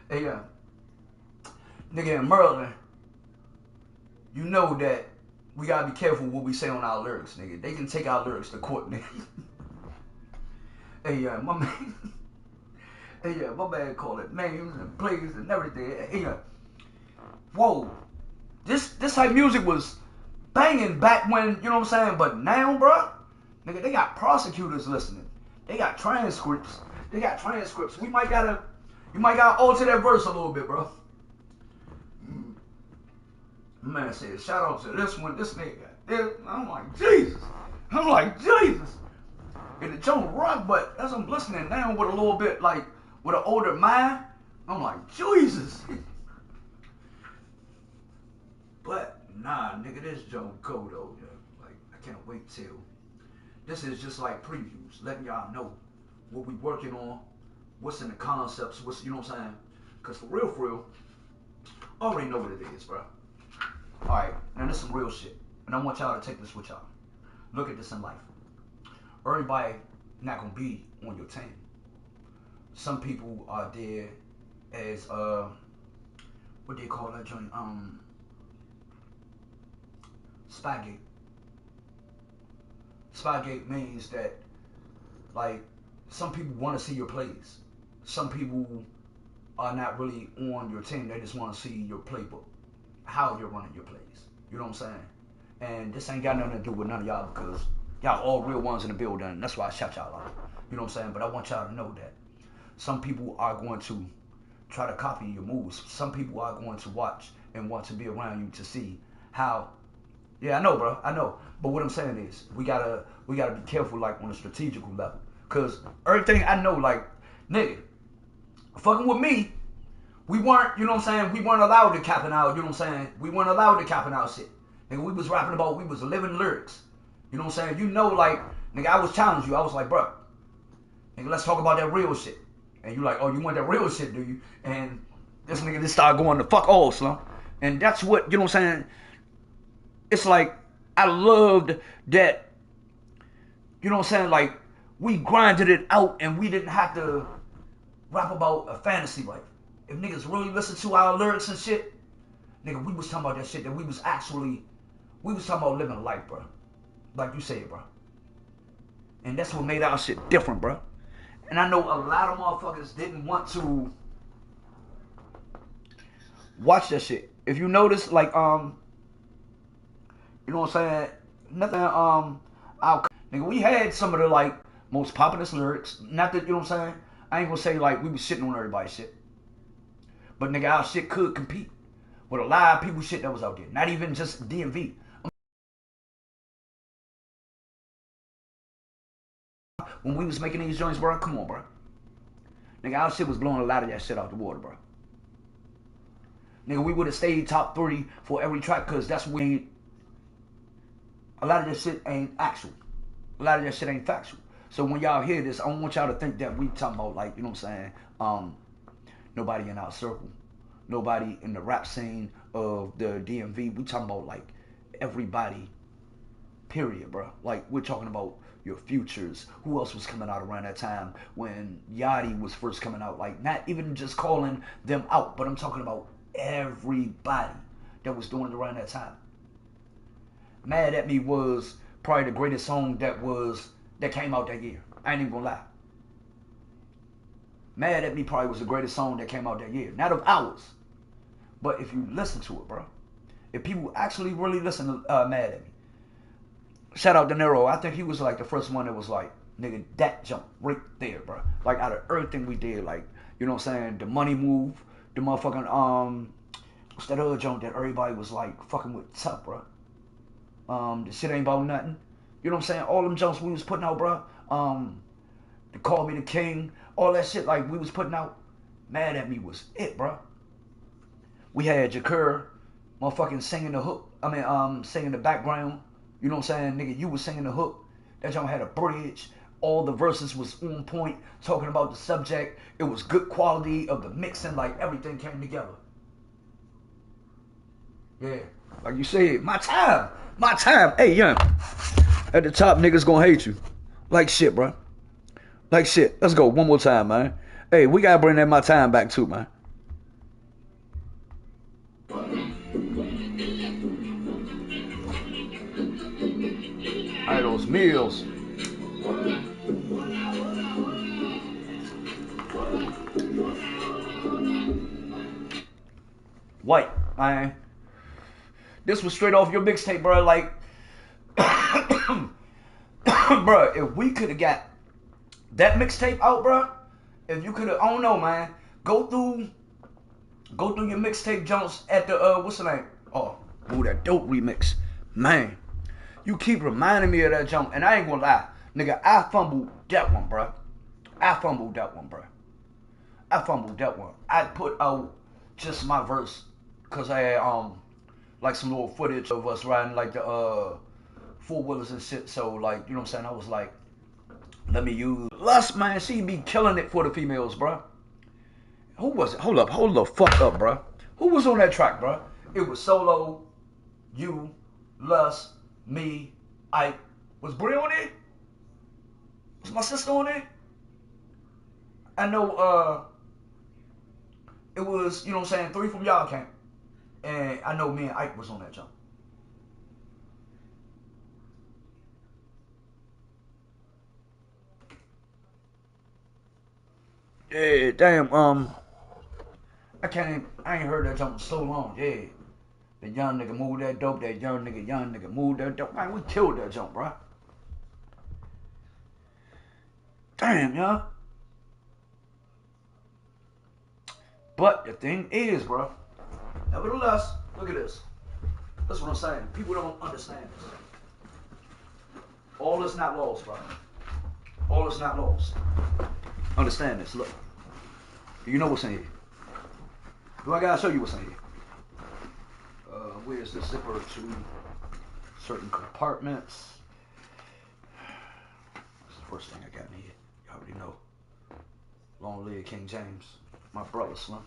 Speaker 1: hey, nigga in Maryland, you know that we gotta be careful what we say on our lyrics, nigga. They can take our lyrics to court, nigga. Hey, my man. Hey, my man called it names and plays and everything. Hey, whoa. This type music was banging back when, you know what I'm saying? But now, bro, nigga, they got prosecutors listening. They got transcripts. You might gotta alter that verse a little bit, bro. Man said, shout out to this one, this nigga. I'm like, Jesus. And the joke rock, but as I'm listening now with a little bit, like, with an older mind, I'm like, Jesus. But nah, nigga, this don't go though. Like, I can't wait till. This is just like previews, letting y'all know what we working on, what's in the concepts, what's, you know what I'm saying? Cause for real, I already know what it is, bro. Alright, now this is some real shit. And I want y'all to take this with y'all. Look at this in life. Everybody not gonna be on your team. Some people are there as what they call that joint? Spygate. Spygate means that, like, some people want to see your plays. Some people are not really on your team. They just want to see your playbook, how you're running your plays. You know what I'm saying? And this ain't got nothing to do with none of y'all, because y'all all real ones in the building. That's why I shout y'all out. You know what I'm saying? But I want y'all to know that some people are going to try to copy your moves. Some people are going to watch and want to be around you to see how. Yeah, I know, bro. I know. But what I'm saying is, we gotta be careful, like, on a strategical level. Cause everything I know, like, nigga, fucking with me, we weren't, you know what I'm saying? We weren't allowed to capping out, you know what I'm saying? We weren't allowed to capping out shit. Nigga, we was rapping about, we was living lyrics. You know what I'm saying? You know, like, nigga, I was challenging you. I was like, bro, nigga, let's talk about that real shit. And you like, oh, you want that real shit, do you? And this nigga just started going the fuck all, Slum. And that's what, you know what I'm saying? It's like, I loved that, you know what I'm saying? Like, we grinded it out and we didn't have to rap about a fantasy life. If niggas really listen to our lyrics and shit, nigga, we was talking about that shit that we was talking about living a life, bro. Like you said, bro. And that's what made our shit different, bro. And I know a lot of motherfuckers didn't want to watch that shit. If you notice, like, you know what I'm saying? Nothing, nigga, we had some of the, like, most popular lyrics. Not that, you know what I'm saying? I ain't gonna say, like, we was shitting on everybody's shit. But, nigga, our shit could compete with a lot of people's shit that was out there. Not even just DMV. When we was making these joints, bro, come on, bro. Nigga, our shit was blowing a lot of that shit out the water, bro. Nigga, we would have stayed top 3 for every track, because that's what we ain't. A lot of that shit ain't actual. A lot of that shit ain't factual. So when y'all hear this, I don't want y'all to think that we talking about, like, you know what I'm saying, nobody in our circle. Nobody in the rap scene of the DMV. We talking about, like, everybody, period, bro. Like, we're talking about your Futures. Who else was coming out around that time when Yachty was first coming out? Like, not even just calling them out, but I'm talking about everybody that was doing it around that time. Mad at Me was probably the greatest song that came out that year. I ain't even gonna lie. Mad at Me probably was the greatest song that came out that year. Not of ours, but if you listen to it, bro. If people actually really listen to Mad at Me. Shout out De Niro. I think he was like the first one that was like, nigga, that jump right there, bro. Like, out of everything we did, like, you know what I'm saying, the Money Move, the motherfucking, what's that other jump that everybody was like fucking with tough, bro. The shit ain't about nothing. You know what I'm saying? All them jumps we was putting out, bro. The Call Me the King, all that shit like we was putting out. Mad at Me was it, bro. We had Jakur, motherfucking singing the hook. I mean, singing the background. You know what I'm saying? Nigga, you was singing the hook. That jump had a bridge. All the verses was on point, talking about the subject. It was good quality of the mixing, like everything came together. Yeah, like you said, my time. Hey, young. At the top, niggas gonna hate you. Like shit, bro. Like shit. Let's go one more time, man. Hey, we gotta bring that my time back too, man. Alright, those meals. White, man. This was straight off your mixtape, bro. Like, bro, if we could have got that mixtape out, bro. If you could have, I don't know, man. Go through your mixtape jumps at the what's the name? Oh, that dope remix, man. You keep reminding me of that jump, and I ain't gonna lie, nigga. I fumbled that one, bro. I fumbled that one. I put out just my verse, cause I had like some little footage of us riding like the four-wheelers and shit. So like, you know what I'm saying? I was like, let me use Lust, man. She be killing it for the females, bro. Who was it? Hold the fuck up, bro. Who was on that track, bro? It was Solo, you, Lust, me, Ike. Was Brie on it? Was my sister on it? I know it was, you know what I'm saying, 3 from y'all camp. And I know me and Ike was on that jump. Yeah, damn, I ain't heard that jump in so long, yeah. The young nigga move that dope, that young nigga move that dope. Man, we killed that jump, bro. Damn, y'all. But the thing is, bro, nevertheless, look at this. That's what I'm saying. People don't understand this. All is not lost, bro. All is not lost. Understand this. Look. You know what's in here. Do I gotta show you what's in here? Where's the zipper to certain compartments? That's the first thing I got in here. You already know. Long live King James. My brother, Slim.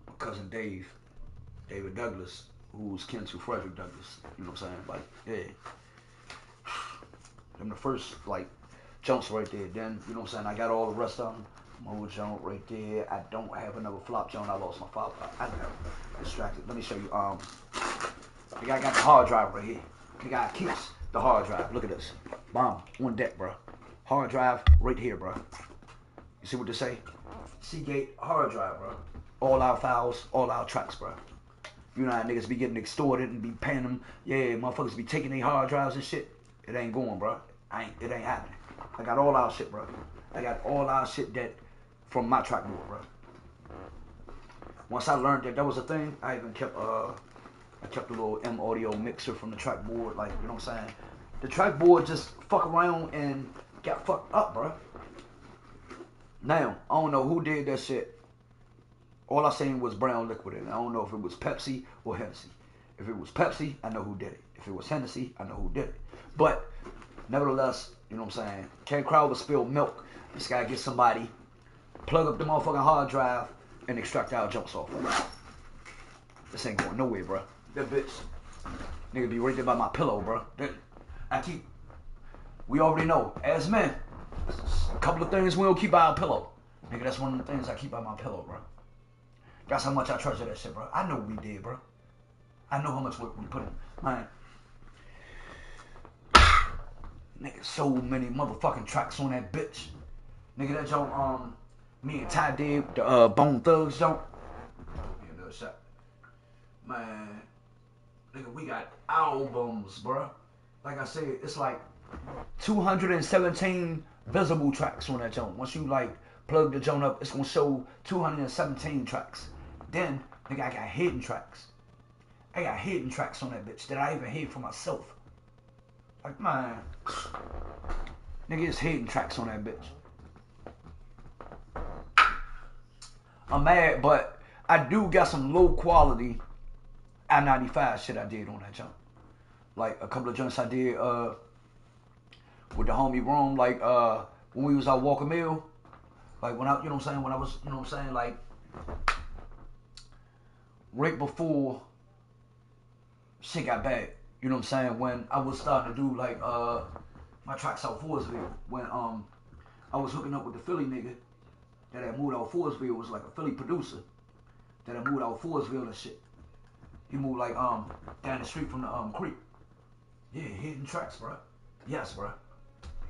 Speaker 1: My cousin David Douglas, who's kin to Frederick Douglass. You know what I'm saying? Like, yeah. Them the first, like, jumps right there. Then, you know what I'm saying? I got all the rest of them. Mode jump right there. I don't have another flop jump. I lost my flop. I got distracted. Let me show you. The guy got the hard drive right here. The guy keeps the hard drive. Look at this. Bomb on deck, bro. Hard drive right here, bro. You see what they say? Seagate hard drive, bro. All our files, all our tracks, bro. You know how niggas be getting extorted and be paying them. Yeah, motherfuckers be taking their hard drives and shit. It ain't going, bro. It ain't happening. I got all our shit, bro. I got all our shit that from my track board, bro. Once I learned that was a thing, I even kept a little M audio mixer from the track board, like, you know what I'm saying? The track board just fuck around and got fucked up, bro. Now, I don't know who did that shit. All I seen was brown liquid in it. I don't know if it was Pepsi or Hennessy. If it was Pepsi, I know who did it. If it was Hennessy, I know who did it. But, nevertheless, you know what I'm saying? Can't crowd but spill milk. Just gotta get somebody, plug up the motherfucking hard drive, and extract our jumps off of it. This ain't going nowhere, bro. That bitch, nigga be right there by my pillow, bro. We already know, as men, a couple of things we don't keep by our pillow. Nigga, that's one of the things I keep by my pillow, bro. That's how much I treasure that shit, bro. I know we did, bro. I know how much work we put in. Man. Nigga, so many motherfucking tracks on that bitch. Nigga, that joint, me and Ty did, the Bone Thugs joint. Give me another shot. Man, nigga, we got albums, bro. Like I said, it's like 217 visible tracks on that joint. Once you, like, plug the joint up, it's gonna show 217 tracks. Then, nigga, I got hidden tracks. I got hidden tracks on that bitch that I even hid for myself. Like, man, nigga, it's hidden tracks on that bitch. I'm mad, but I do got some low quality I-95 shit I did on that jump. Like a couple of joints I did with the homie Rome, like when we was out Walker Mill. Like when I, you know what I'm saying, when I was, you know what I'm saying, like right before shit got bad. You know what I'm saying? When I was starting to do like my tracks out Forestville. When I was hooking up with the Philly nigga that had moved out Forestville, was like a Philly producer that had moved out Forestville and shit. He moved like down the street from the creek. Yeah, hidden tracks, bro. Yes, bro.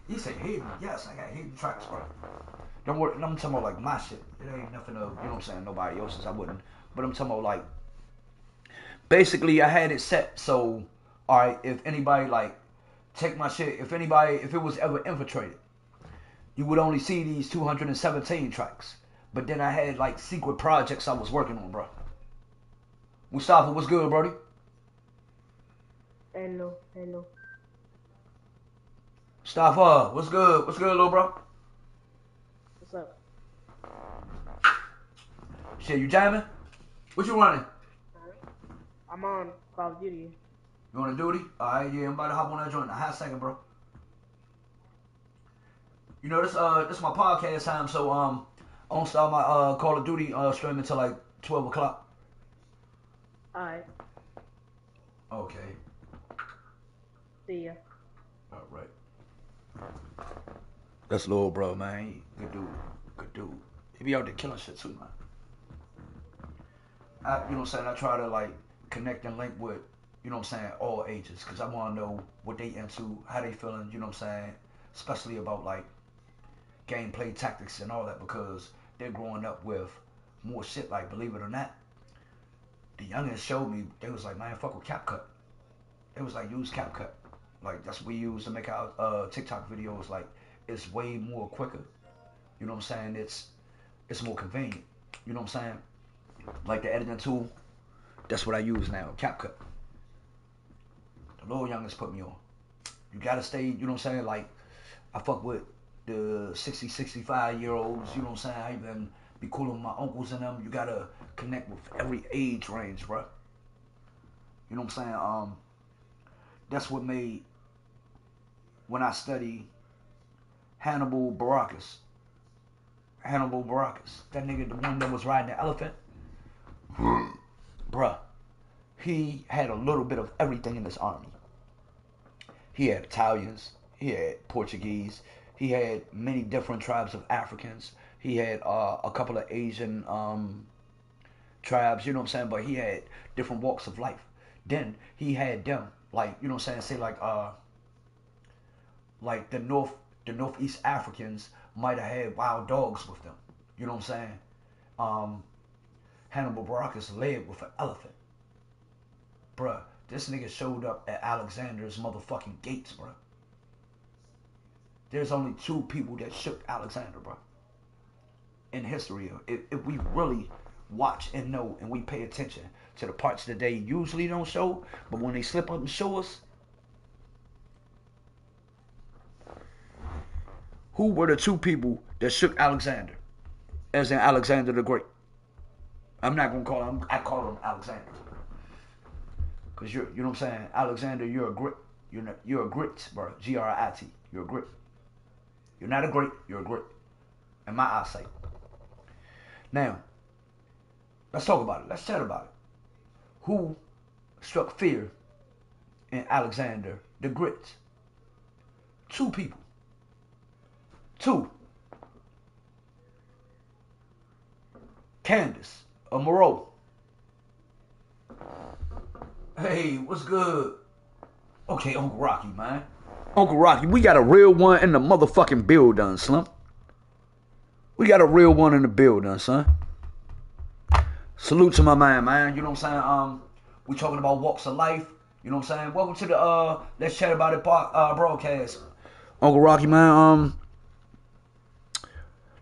Speaker 1: He said hidden. Yes, I got hidden tracks, bro. Don't worry, I'm talking about like my shit. It ain't nothing of, you know what I'm saying, nobody else's. I wouldn't. But I'm talking about like, basically I had it set so, alright, if anybody like take my shit, if it was ever infiltrated, you would only see these 217 tracks. But then I had like secret projects I was working on, bro. Mustafa, what's good, brody?
Speaker 5: Hello.
Speaker 1: Mustafa, what's good? What's good, little bro?
Speaker 5: What's up?
Speaker 1: Shit, you jamming? What you running?
Speaker 5: I'm on Call of Duty.
Speaker 1: You on a duty? Alright, yeah, I'm about to hop on that joint in a hot second, bro. You know, this my podcast time, so I don't start my Call of Duty stream until like 12 o'clock.
Speaker 5: Alright.
Speaker 1: Okay.
Speaker 5: See ya.
Speaker 1: Alright. That's little bro, man. Good dude. Good dude. He be out there killing shit too, man. You know what I'm saying? I try to like connect and link with, you know what I'm saying, all ages, because I want to know what they into, how they feeling, you know what I'm saying, especially about like gameplay tactics and all that, because they're growing up with more shit, like, believe it or not. The youngins showed me, they was like, man, fuck with CapCut. It was like, use CapCut. Like, that's what we use to make our TikTok videos. Like, it's way more quicker. You know what I'm saying? It's more convenient. You know what I'm saying? Like the editing tool, that's what I use now, CapCut. The little youngins put me on. You gotta stay, you know what I'm saying? Like, I fuck with the 60, 65-year-olds, you know what I'm saying? I even be cool with my uncles and them. You gotta connect with every age range, bro. You know what I'm saying? That's what made, when I study Hannibal Baracus. That nigga, the one that was riding the elephant. Bruh, he had a little bit of everything in his army. He had Italians, he had Portuguese, he had many different tribes of Africans, he had a couple of Asian tribes, you know what I'm saying, but he had different walks of life. Then he had them, like, you know what I'm saying, say like the Northeast Africans might have had wild dogs with them, you know what I'm saying. Hannibal Baracus led with an elephant. Bruh, this nigga showed up at Alexander's motherfucking gates, bruh. There's only 2 people that shook Alexander, bruh. In history, if we really watch and know and we pay attention to the parts that they usually don't show, but when they slip up and show us, who were the 2 people that shook Alexander? As in Alexander the Great. I'm not gonna call him. I call him Alexander, cause you know what I'm saying. Alexander, you're a grit. You're a grit, bro. Grit. You're a grit. You're not a great. You're a grit. In my eyesight. Now, let's talk about it. Let's chat about it. Who struck fear in Alexander the Great? 2 people. 2. Candace. Moreau. Hey, what's good? Okay, Uncle Rocky, man. Uncle Rocky, we got a real one in the motherfucking building, Slim. We got a real one in the building, son. Salute to my man. You know what I'm saying? We talking about walks of life. You know what I'm saying? Welcome to the Let's Chat About It broadcast. Uncle Rocky, man.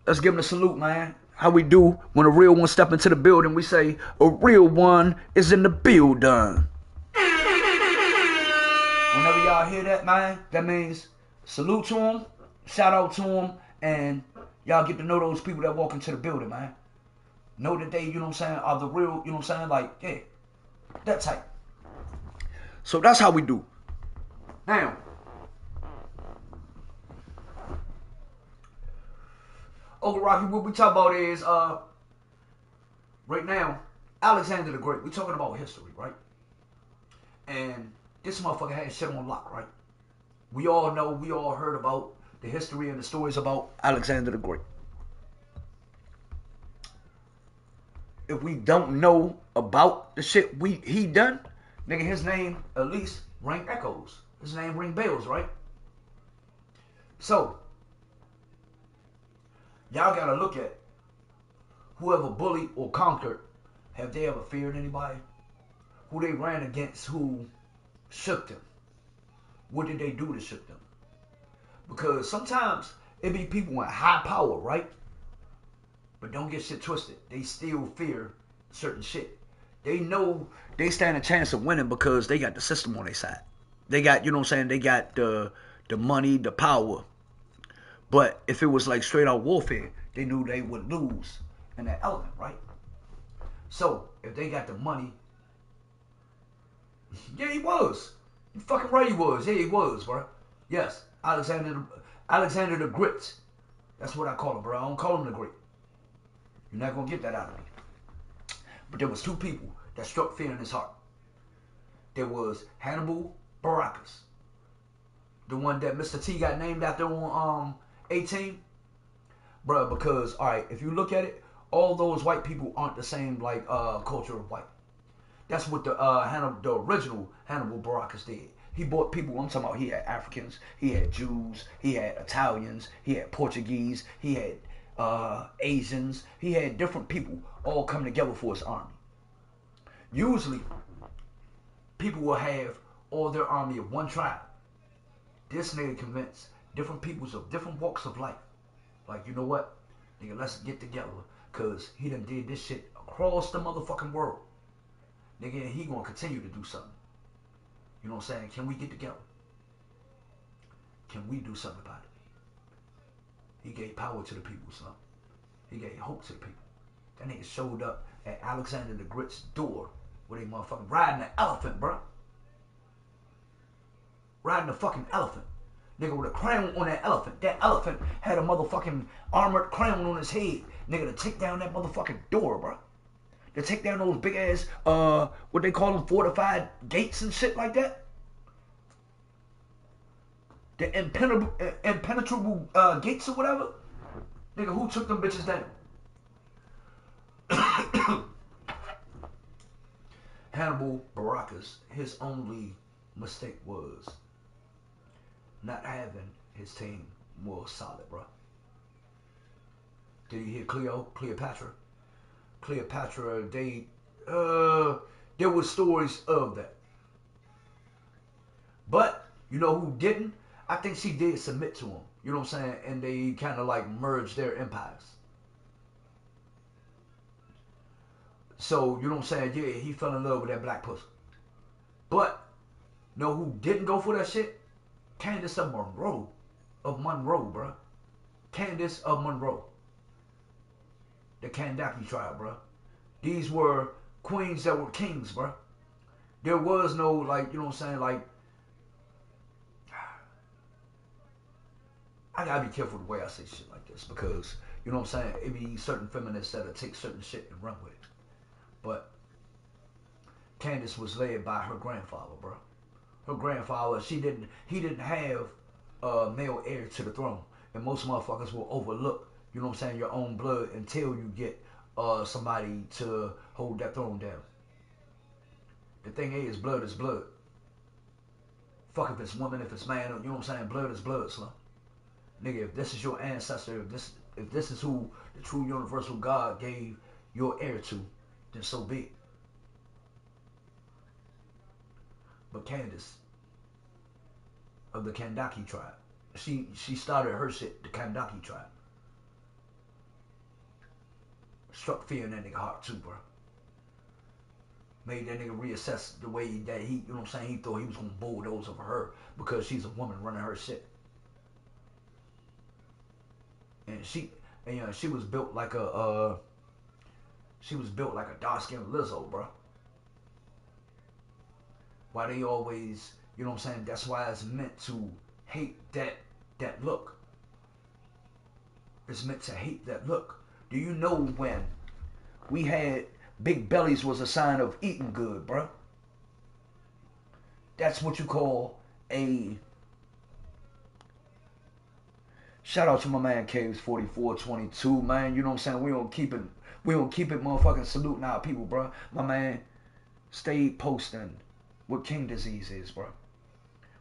Speaker 1: Let's give him a salute, man. How we do when a real one step into the building, we say, a real one is in the building. Whenever y'all hear that, man, that means salute to him, shout out to him, and y'all get to know those people that walk into the building, man. Know that they, you know what I'm saying, are the real, you know what I'm saying, like, yeah, that type. So that's how we do. Now, Uncle Rocky, what we talk about is, right now, Alexander the Great. We talking about history, right? And this motherfucker had shit on lock, right? We all know, we all heard about the history and the stories about Alexander the Great. If we don't know about the shit he done, nigga, his name at least ring echoes. His name ring bells, right? So, y'all gotta look at whoever bullied or conquered. Have they ever feared anybody? Who they ran against, who shook them? What did they do to shook them? Because sometimes it be people in high power, right? But don't get shit twisted. They still fear certain shit. They know they stand a chance of winning because they got the system on their side. They got, you know what I'm saying, they got the money, the power. But if it was like straight out warfare, they knew they would lose in that element, right? So, if they got the money, yeah, he was. You fucking right he was. Yeah, he was, bro. Yes, Alexander the Great. That's what I call him, bro. I don't call him the Great. You're not gonna get that out of me. But there was two people that struck fear in his heart. There was Hannibal Baracus, the one that Mr. T got named after on 18, bro. Because all right, if you look at it, all those white people aren't the same like culture of white. That's what the original Hannibal Baracus did. He brought people. I'm talking about. He had Africans. He had Jews. He had Italians. He had Portuguese. He had Asians. He had different people all come together for his army. Usually, people will have all their army of one tribe. This nigga convinced different peoples of different walks of life. Like, you know what? Nigga, let's get together. Because he done did this shit across the motherfucking world. Nigga, and he gonna continue to do something. You know what I'm saying? Can we get together? Can we do something about it? He gave power to the people, son. He gave hope to the people. That nigga showed up at Alexander the Great's door with a motherfucking riding an elephant, bro. Riding a fucking elephant. Nigga with a crown on that elephant. That elephant had a motherfucking armored crown on his head. Nigga to take down that motherfucking door, bro. To take down those big ass, what they call them, fortified gates and shit like that. The impenetrable gates or whatever. Nigga, who took them bitches down? Hannibal Baracus, his only mistake was not having his team more solid, bro. Did you hear Cleopatra? Cleopatra, there were stories of that. But, you know who didn't? I think she did submit to him. You know what I'm saying? And they kind of like merged their empires. So, you know what I'm saying? Yeah, he fell in love with that black pussy. But, you know who didn't go for that shit? Candace of Monroe. Bro. Candace of Monroe. The Kandaki tribe, bro. These were queens that were kings, bro. There was no, like, you know what I'm saying, like, I gotta be careful the way I say shit like this because, you know what I'm saying, it be certain feminists that'll take certain shit and run with it. But Candace was led by her grandfather, bro. Her grandfather, he didn't have a male heir to the throne. And most motherfuckers will overlook, you know what I'm saying, your own blood until you get somebody to hold that throne down. The thing is, blood is blood. Fuck if it's woman, if it's man, you know what I'm saying, blood is blood, son. Nigga, if this is your ancestor, if this is who the true universal God gave your heir to, then so be it. But Candace of the Kandaki tribe, she started her shit, the Kandaki tribe. Struck fear in that nigga heart too, bro. Made that nigga reassess the way that he, you know what I'm saying, he thought he was gonna bulldoze over her because she's a woman running her shit. And she was built like a dark-skinned Lizzo, bro. Why they always, you know what I'm saying, that's why it's meant to hate that look. It's meant to hate that look. Do you know when we had big bellies was a sign of eating good, bro? That's what you call a... Shout out to my man Caves 4422, man. You know what I'm saying? We don't keep it motherfucking saluting our people, bro. My man stayed posting what king disease is, bro.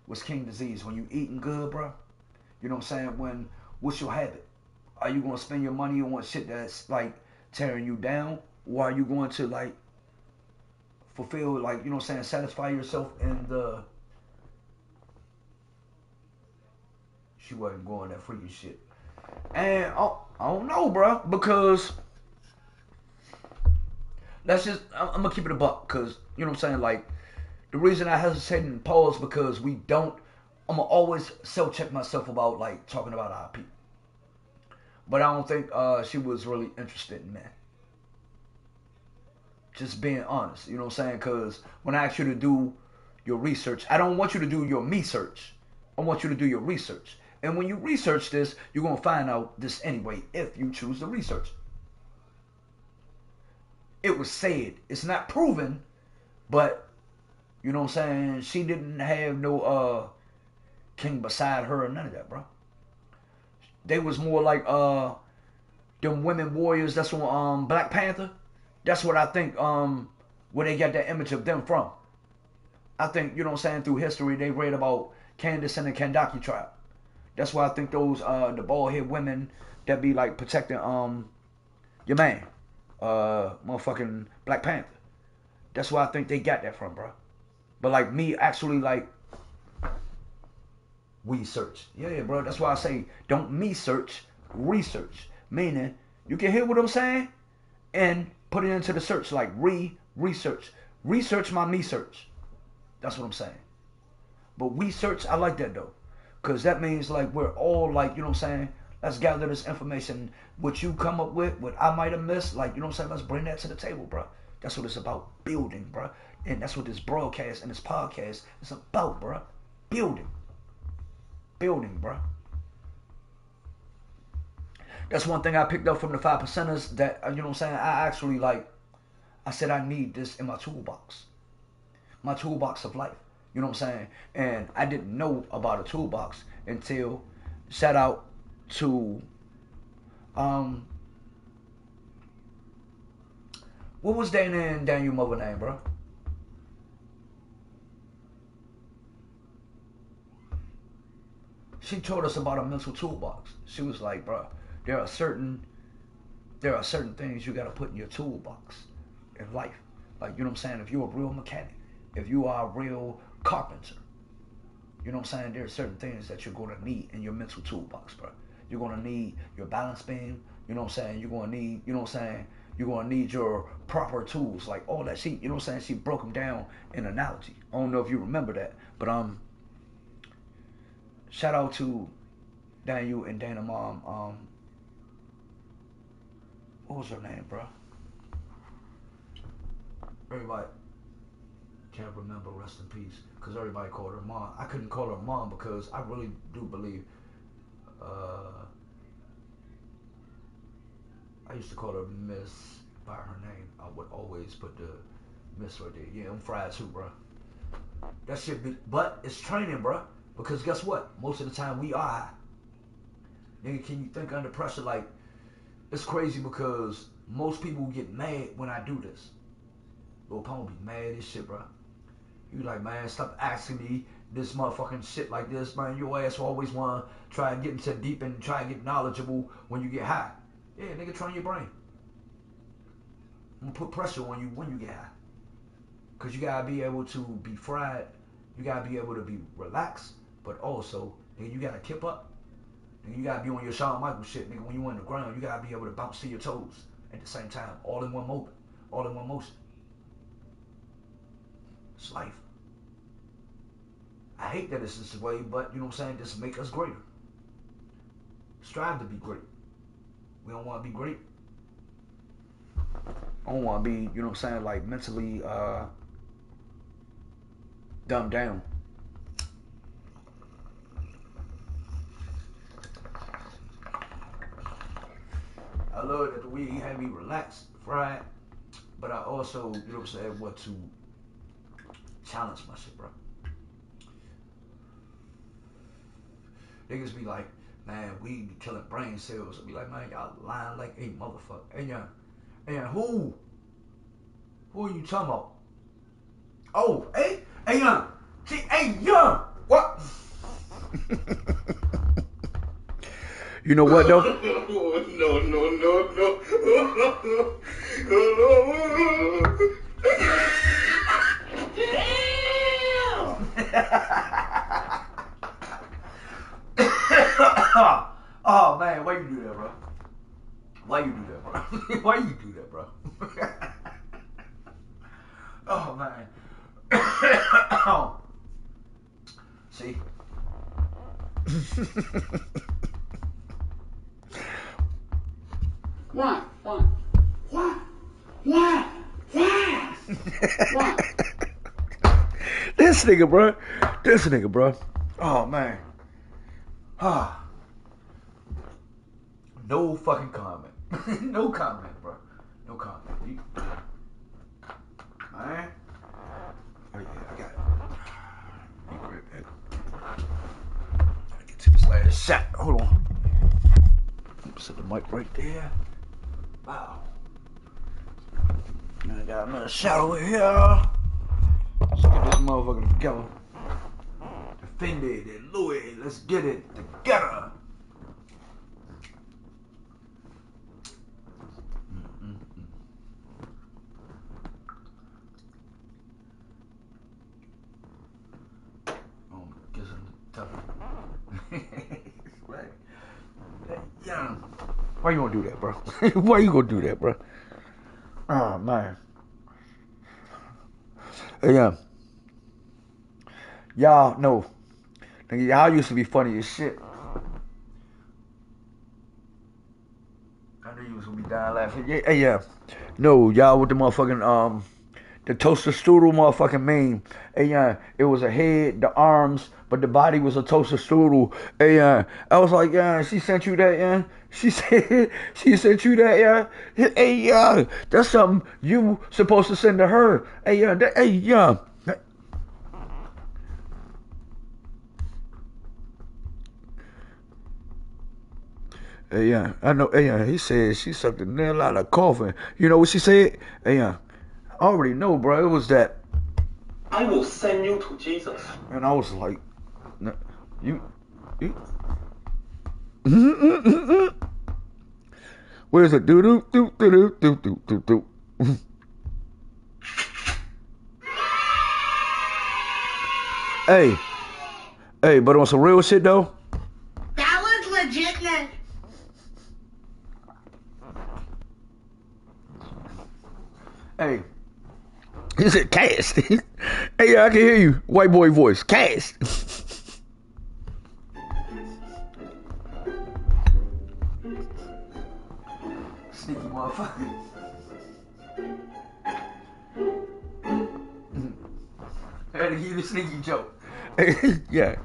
Speaker 1: What's king disease? When you eating good, bro. You know what I'm saying? What's your habit? Are you gonna spend your money on shit that's like tearing you down? Or are you going to like fulfill, like, you know what I'm saying, satisfy yourself in the... She wasn't going that freaky shit. And I don't know, bro, because I'm gonna keep it a buck, because, you know what I'm saying, like, the reason I hesitate and pause because I'm gonna always self-check myself about, like, talking about our people. But I don't think she was really interested in that. Just being honest. You know what I'm saying? Because when I ask you to do your research, I don't want you to do your me search. I want you to do your research. And when you research this, you're going to find out this anyway if you choose to research. It was said. It's not proven, but, you know what I'm saying? She didn't have no king beside her or none of that, bro. They was more like them women warriors that's on Black Panther. That's what I think where they got that image of them from. I think, you know what I'm saying, through history they read about Candace and the Kandaki tribe. That's why I think those the bald head women that be like protecting your man, motherfucking Black Panther. That's why I think they got that from, bro. But like me actually like we search. Yeah, bro. That's why I say don't me search, research. Meaning you can hear what I'm saying and put it into the search like research. Research my me search. That's what I'm saying. But we search, I like that though. Because that means like we're all like, you know what I'm saying? Let's gather this information. What you come up with, what I might have missed, like, you know what I'm saying? Let's bring that to the table, bro. That's what it's about, building, bro. And that's what this broadcast and this podcast is about, bro. Building. Building, bro. That's one thing I picked up from the 5%ers that, you know what I'm saying? I actually like, I said I need this in my toolbox. My toolbox of life. You know what I'm saying? And I didn't know about a toolbox until, shout out to, what was Dana and Daniel mother name, bro? She taught us about a mental toolbox. She was like, bro, there are certain things you gotta put in your toolbox in life. Like, you know what I'm saying? If you're a real mechanic, if you are a real carpenter, you know what I'm saying? There are certain things that you're going to need in your mental toolbox, bro. You're going to need your balance beam. You know what I'm saying? You're going to need, you know what I'm saying? You're going to need your proper tools, like all that. She, you know what I'm saying? She broke them down in analogy. I don't know if you remember that, but shout out to Daniel and Dana mom. What was her name, bro? Everybody can't remember, rest in peace, because everybody called her mom. I couldn't call her mom because I really do believe I used to call her Miss by her name. I would always put the Miss right there. Yeah, I'm fried too, bro. That shit be, but it's training, bro, because guess what? Most of the time we are high. Nigga, can you think under pressure? Like, it's crazy because most people get mad when I do this. Lil Pump be mad as shit, bro. You like, man, stop asking me this motherfucking shit like this, man. Your ass always want to try and get into deep and try and get knowledgeable when you get high. Yeah, nigga, train your brain. I'm going to put pressure on you when you get high. Because you got to be able to be fried. You got to be able to be relaxed. But also, nigga, you got to keep up. Nigga, you got to be on your Shawn Michaels shit, nigga. When you on the ground, you got to be able to bounce to your toes at the same time. All in one moment. All in one motion. It's life. I hate that it's this way, but you know what I'm saying? This make us greater. Strive to be great. We don't want to be great. I don't want to be, you know what I'm saying, like mentally dumbed down. I love that the weed had me relaxed, fried, but I also, you know what I'm saying, want to challenge my shit, bro. Niggas be like, man, weed be killing brain cells. I be like, man, y'all lying like a motherfucker. Hey, young. Who? Who are you talking about? Oh, hey, young. Hey, young. What? You know what, though? Oh man, why you do that, bro? Why you do that, bro? Why you do that, bro? Oh man. See?
Speaker 3: Why?
Speaker 2: Why?
Speaker 1: This nigga, bro. Oh, man. Ah. No fucking comment. No comment, bro. No comment. Man. Oh, yeah, I got it. Be right back. Gotta get to this last shot. Hold on. Set the mic right there. Wow. And I got another shot over here. Let's get this motherfucker together. The Fendi, the Louis, let's get it together. Oh, guess I'm tough. Right. Yeah. Why you gonna do that, bro? Why you gonna do that, bro? Oh, man. Yeah. Y'all know. Y'all used to be funny as shit. I knew you was gonna be dying laughing. Yeah. No, y'all with the motherfucking the toaster strudel motherfucking meme. Yeah, it was a head, the arms, but the body was a toaster strudel. Yeah, I was like, yeah, she sent you that, yeah. She said she sent you that, yeah. Hey, yeah, that's something you supposed to send to her. Hey, yeah, hey, yeah. Hey, yeah, I know. Hey, yeah, he said she sucked the nail out of coffin. You know what she said? Hey, yeah, I already know, bro. It was that.
Speaker 3: I will send you to Jesus.
Speaker 1: And I was like, you. Where's it? Do do do do do do do do. Hey, but on some real shit though.
Speaker 4: That was legitness.
Speaker 1: Hey, he said cast. Hey, I can hear you, white boy voice. Cast. Sneaky motherfucker. I had to give you a sneaky joke. Yeah.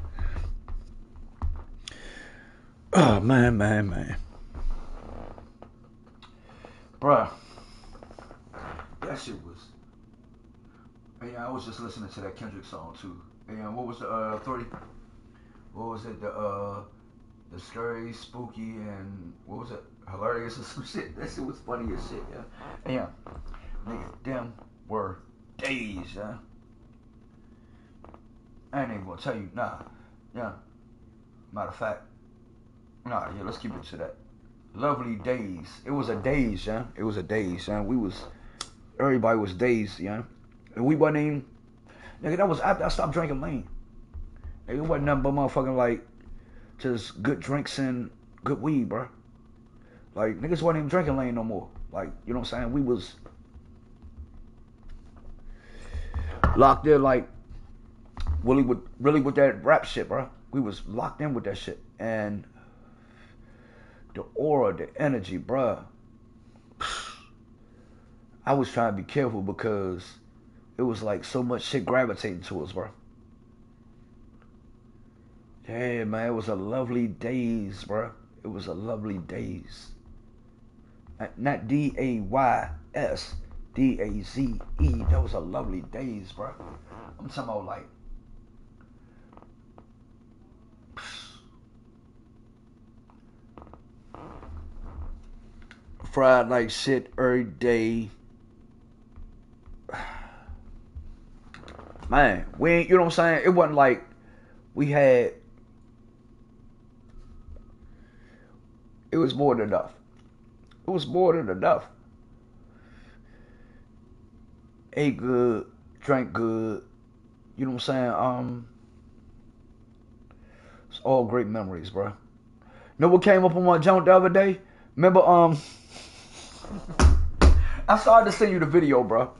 Speaker 1: Oh, man. Bruh. That shit was. Yeah, I was just listening to that Kendrick song too. And what was the 30? What was it? The scary, spooky, and what was it? Hilarious or some shit. That shit was funny as shit, yeah. Yeah. Nigga, them were days, yeah. I ain't even gonna tell you, nah. Yeah. Matter of fact, nah, yeah, let's keep it to that. Lovely days. It was a days, yeah. It was a days, yeah. Everybody was dazed, yeah. And we wasn't even, nigga, that was after I stopped drinking lean. Nigga, it wasn't nothing but motherfucking like, just good drinks and good weed, bro. Like, niggas wasn't even drinking lean no more. Like, you know what I'm saying? We was locked in like, really with that rap shit, bro. We was locked in with that shit. And the aura, the energy, bro. I was trying to be careful because it was like so much shit gravitating to us, bro. Yeah, man, it was a lovely days, bro. It was a lovely days. Not D-A-Y-S, D-A-Z-E. That was a lovely days, bro. I'm talking about like, fried like shit every day. Man, we ain't, you know what I'm saying? It wasn't like we had, it was more than enough. It was more than enough. Ate good, drank good, you know what I'm saying? It's all great memories, bro. You know what came up on my junk the other day? Remember, I started to send you the video, bro.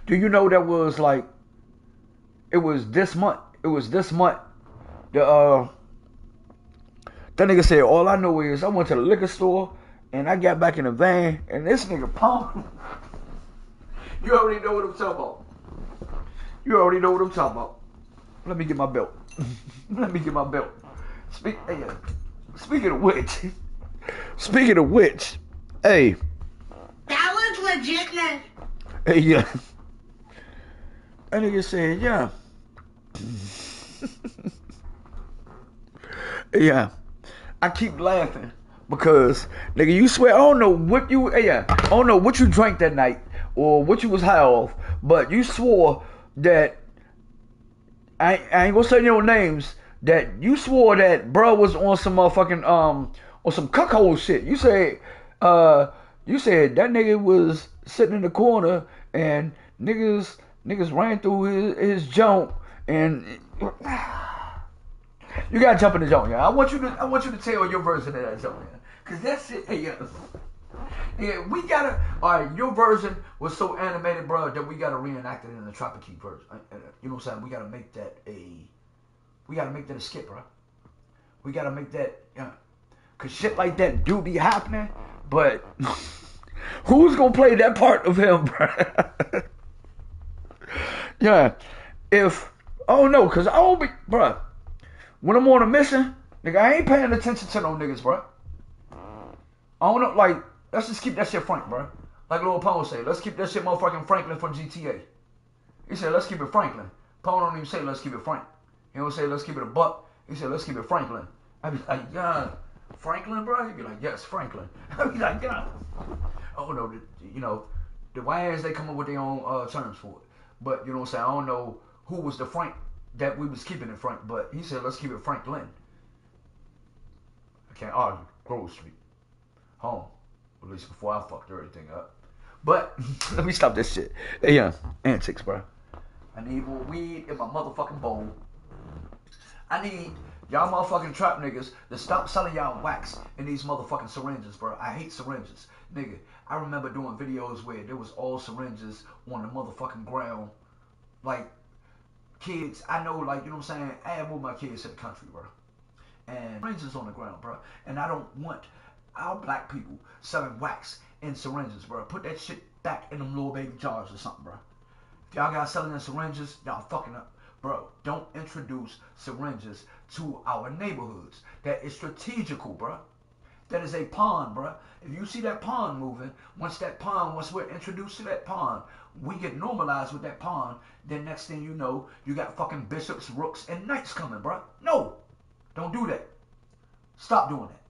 Speaker 1: Do you know that was like, it was this month. That nigga said, all I know is I went to the liquor store and I got back in the van and this nigga pumped. You already know what I'm talking about. You already know what I'm talking about. Let me get my belt. Let me get my belt. Speaking of which, hey.
Speaker 4: That was legitness.
Speaker 1: Hey, yeah. That nigga said, yeah. Yeah. I keep laughing because, nigga, you swear, I don't know what you drank that night or what you was high off, but you swore that, I ain't gonna say no names, that you swore that bro was on some motherfucking, on some cuckold shit. You said that nigga was sitting in the corner and niggas ran through his junk and you gotta jump in the junk, yeah. I want you to tell your version of that junk, yeah. Cause that shit, hey, yeah, we gotta. All right, your version was so animated, bro, that we gotta reenact it in the Tropic version. You know what I'm saying? We gotta make that a skit, bro. We gotta make that, yeah. Cause shit like that do be happening, but who's gonna play that part of him, bro? Yeah, cause I don't be, bro. When I'm on a mission, nigga, I ain't paying attention to no niggas, bro. I don't know, like, let's just keep that shit frank, bro. Like Lil Pone say, let's keep that shit motherfucking Franklin from GTA. He said, let's keep it Franklin. Pone don't even say, let's keep it Frank. He don't say, let's keep it a buck. He said, let's keep it Franklin. I be like, yeah, Franklin, bro? He'd be like, yes, Franklin. I be like, yeah. I don't know, the YNs, they come up with their own terms for it. But, you know what I'm saying, I don't know who was the Frank that we was keeping it Frank, but he said, let's keep it Franklin. I can't argue. Grove Street. Home. At least before I fucked everything up. But, let me stop this shit. Hey, yeah, antics, bro. I need more weed in my motherfucking bowl. I need y'all motherfucking trap niggas to stop selling y'all wax in these motherfucking syringes, bro. I hate syringes. Nigga, I remember doing videos where there was all syringes on the motherfucking ground. Like, kids, I know, like, you know what I'm saying? I have moved my kids to the country, bro. And syringes on the ground, bro. And I don't want our black people selling wax in syringes, bro. Put that shit back in them little baby jars or something, bro. If y'all got selling in syringes, y'all fucking up. Bro, don't introduce syringes to our neighborhoods. That is strategical, bro. That is a pond, bro. If you see that pond moving, once we're introduced to that pond, we get normalized with that pond, then next thing you know, you got fucking bishops, rooks, and knights coming, bro. No, don't do that. Stop doing that.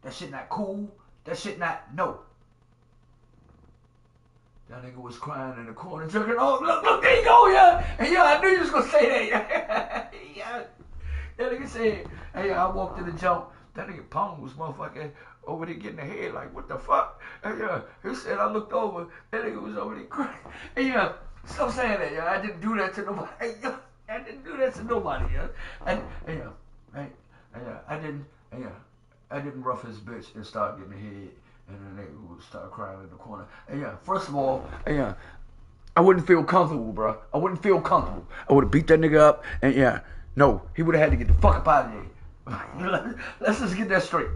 Speaker 1: That shit not cool. That shit not, no. That nigga was crying in the corner, drinking. Oh, look, there you go, yeah. And yeah, I knew you was gonna say that. Yeah. That nigga said, hey, I walked in the jump. That nigga Pong was motherfucking over there getting the head, like, what the fuck? And yeah, he said, I looked over. That nigga was over there crying. And yeah, stop saying that, yeah. I didn't do that to nobody. Yeah, I didn't do that to nobody, yeah. I didn't rough his bitch and start getting the head. And then they would start crying in the corner. And yeah, first of all, yeah, I wouldn't feel comfortable, bro. I wouldn't feel comfortable. I would have beat that nigga up. And yeah, no, he would have had to get the fuck up out of there. Let's just get that straight.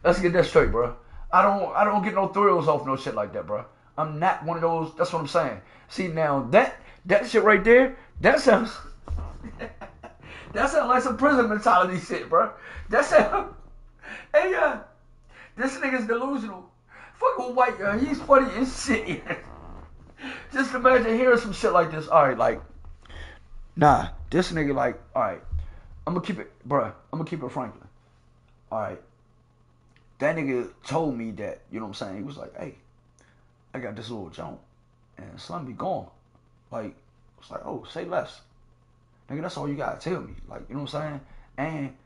Speaker 1: Let's get that straight, bro. I don't get no thrills off no shit like that, bro. I'm not one of those. That's what I'm saying. See, now that shit right there, that sounds like some prison mentality shit, bro. That sounds. Hey, yeah. This nigga's delusional. Fucking white guy, he's funny as shit. Just imagine hearing some shit like this. Alright, like, nah, this nigga, like, alright, I'm gonna keep it, bruh, I'm gonna keep it Franklin. Alright, that nigga told me that, you know what I'm saying? He was like, hey, I got this little junk, and Slim be gone. Like, it's like, oh, say less. Nigga, that's all you gotta tell me. Like, you know what I'm saying? And,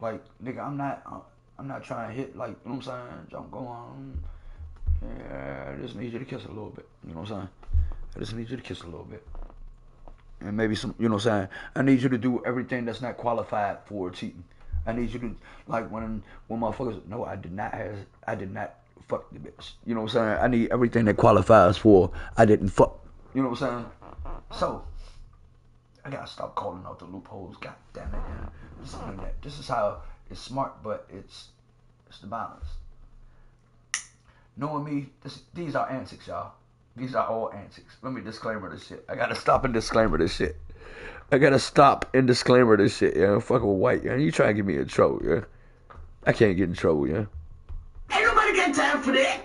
Speaker 1: like, nigga, I'm not trying to hit, like, you know what I'm saying? Jump go on. Yeah, I just need you to kiss a little bit. You know what I'm saying? I just need you to kiss a little bit. And maybe some, you know what I'm saying? I need you to do everything that's not qualified for cheating. I need you to, like, when motherfuckers, no, I did not fuck the bitch. You know what I'm saying? I need everything that qualifies for I didn't fuck. You know what I'm saying? So, I gotta stop calling out the loopholes. God damn it, man. This is how it's smart, but it's the balance. Knowing me, these are antics, y'all. These are all antics. Let me disclaimer this shit. I gotta stop and disclaimer this shit. Yeah. Fucking white, yeah. You try to get me in trouble, yeah. I can't get in trouble, yeah.
Speaker 2: Ain't nobody got time for that.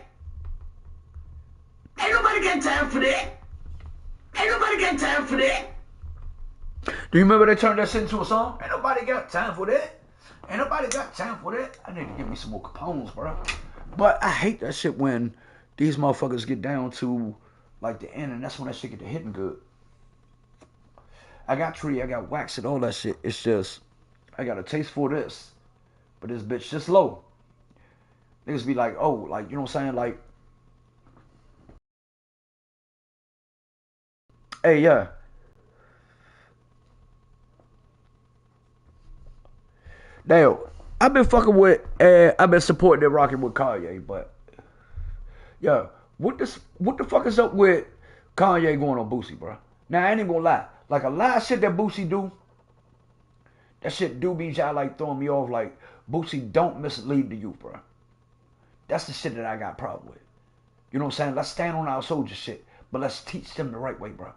Speaker 2: Ain't nobody got time for that. Ain't nobody got time for that.
Speaker 1: Do you remember they turned that shit into a song? Ain't nobody got time for that. Ain't nobody got time for that. I need to give me some more Capones, bro. But I hate that shit when these motherfuckers get down to like the end, and that's when that shit get to hitting good. I got Tree, I got Wax, and all that shit. It's just, I got a taste for this, but this bitch just low. Niggas be like, oh, like, you know what I'm saying? Like, hey, yeah. Now, I've been fucking with, I've been supporting and rocking with Kanye, but, yeah, what the fuck is up with Kanye going on Boosie, bro? Now, I ain't even gonna lie. Like, a lot of shit that Boosie do, that shit do be y'all like throwing me off. Like, Boosie don't mislead the youth, bro. That's the shit that I got problem with. You know what I'm saying? Let's stand on our soldier shit, but let's teach them the right way, bro.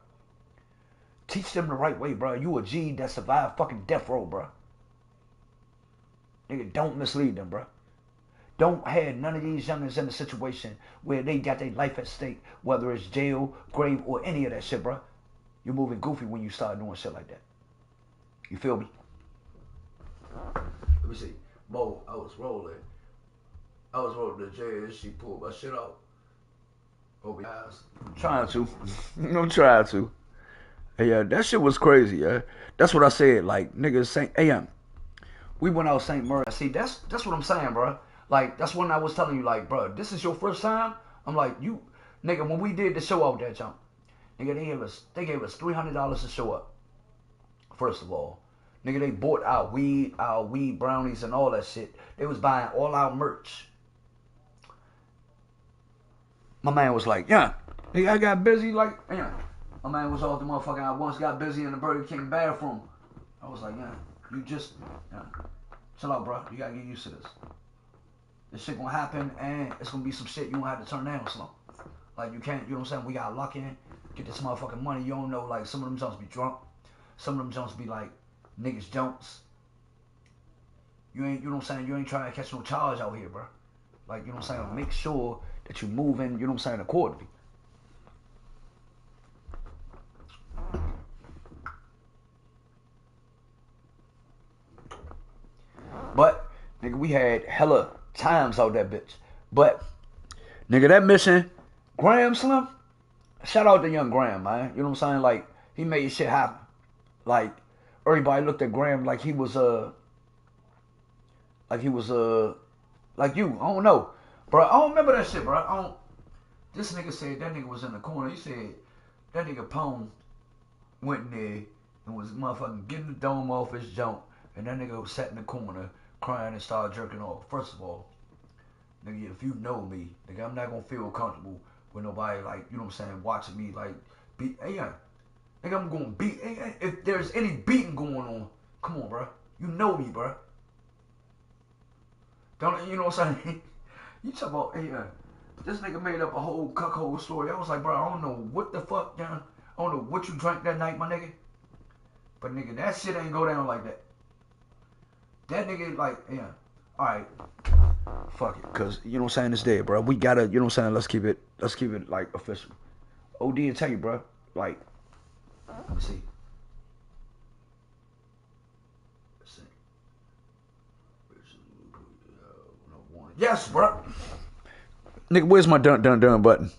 Speaker 1: Teach them the right way, bro. You a G that survived fucking death row, bro. Nigga, don't mislead them, bro. Don't have none of these youngins in a situation where they got their life at stake, whether it's jail, grave, or any of that shit, bro. You're moving goofy when you start doing shit like that. You feel me? Let me see. Mo, I was rolling the J and she pulled my shit out. Over your eyes. I'm trying to. I'm trying to. Yeah, that shit was crazy, yeah. That's what I said. Like, niggas saying, hey, we went out St. Murray. See, that's what I'm saying, bro. Like, that's when I was telling you, like, bro, this is your first time? I'm like, you, nigga, when we did the show out there, jump, nigga, they gave us $300 to show up. First of all. Nigga, they bought our weed brownies and all that shit. They was buying all our merch. My man was like, yeah, nigga, I got busy, like, yeah. My man was off the motherfucking, I once got busy in the Burger King bathroom. I was like, yeah, you just, yeah. Chill out, bro. You gotta get used to this. This shit gonna happen, and it's gonna be some shit you gonna have to turn down slow. Like, you can't, you know what I'm saying? We gotta lock in, get this motherfucking money. You don't know, like, some of them junks be drunk. Some of them junks be like, niggas junks. You ain't, you know what I'm saying? You ain't trying to catch no charge out here, bro. Like, you know what I'm saying? Make sure that you moving, you know what I'm saying, accordingly. But, nigga, we had hella times out that bitch. But, nigga, that mission, Graham Slim, shout out to young Graham, man. You know what I'm saying? Like, he made shit happen. Like, everybody looked at Graham like he was, like you. I don't know. Bro, I don't remember that shit, bro. This nigga said that nigga was in the corner. He said that nigga Pone went in there and was motherfucking getting the dome off his jump. And that nigga sat in the corner crying and started jerking off. First of all, nigga, if you know me, nigga, I'm not gonna feel comfortable with nobody, like, you know what I'm saying, watching me, like, beat. Hey, yeah. Nigga, I'm gonna beat. Hey, if there's any beating going on, come on, bro. You know me, bro. Don't, you know what I'm saying? You talk about, hey, this nigga made up a whole cuckold story. I was like, bro, I don't know what the fuck, down. I don't know what you drank that night, my nigga. But, nigga, that shit ain't go down like that. That nigga, like, yeah. Alright. Fuck it. Because, you know what I'm saying, it's dead, bro. We gotta, you know what I'm saying, let's keep it, like, official. OD and tell you, bro. Like, let me see. Let's see. Yes, bro. Nigga, where's my dun button?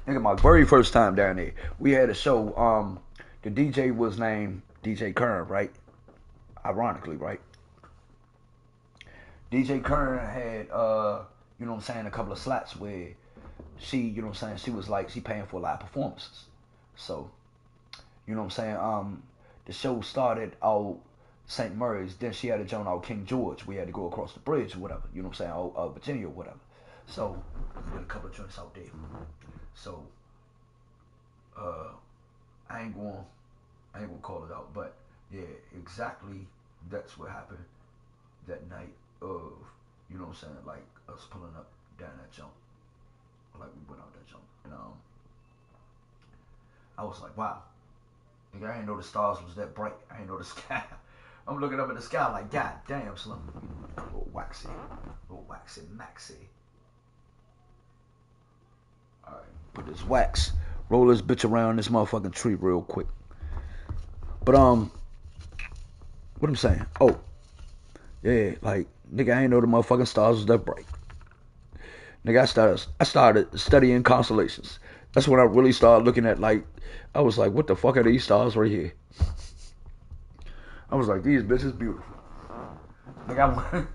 Speaker 1: Nigga, my very first time down there, we had a show. The DJ was named DJ Kern, right? Ironically, right? DJ Kern had, you know what I'm saying, a couple of slots where she, you know what I'm saying, she was like, she paying for live performances. So, you know what I'm saying, the show started out St. Mary's, then she had to join out King George. We had to go across the bridge or whatever, you know what I'm saying, out Virginia or whatever. So, we did a couple of joints out there. So, I ain't gonna call it out, but yeah, exactly, that's what happened. that night of, you know what I'm saying, like us pulling up down that jump. Like we went out that jump. And I was like, wow. Nigga, I didn't know the stars was that bright. I didn't know the sky. I'm looking up at the sky like, god damn, Slim. A little waxy maxy. Alright, put this wax, roll this bitch around this motherfucking tree real quick. But what I'm saying? Oh, yeah, like nigga, I ain't know the motherfucking stars was that bright. Nigga, I started studying constellations. That's when I really started looking at, like, I was like, what the fuck are these stars right here? I was like, these bitches beautiful. Nigga,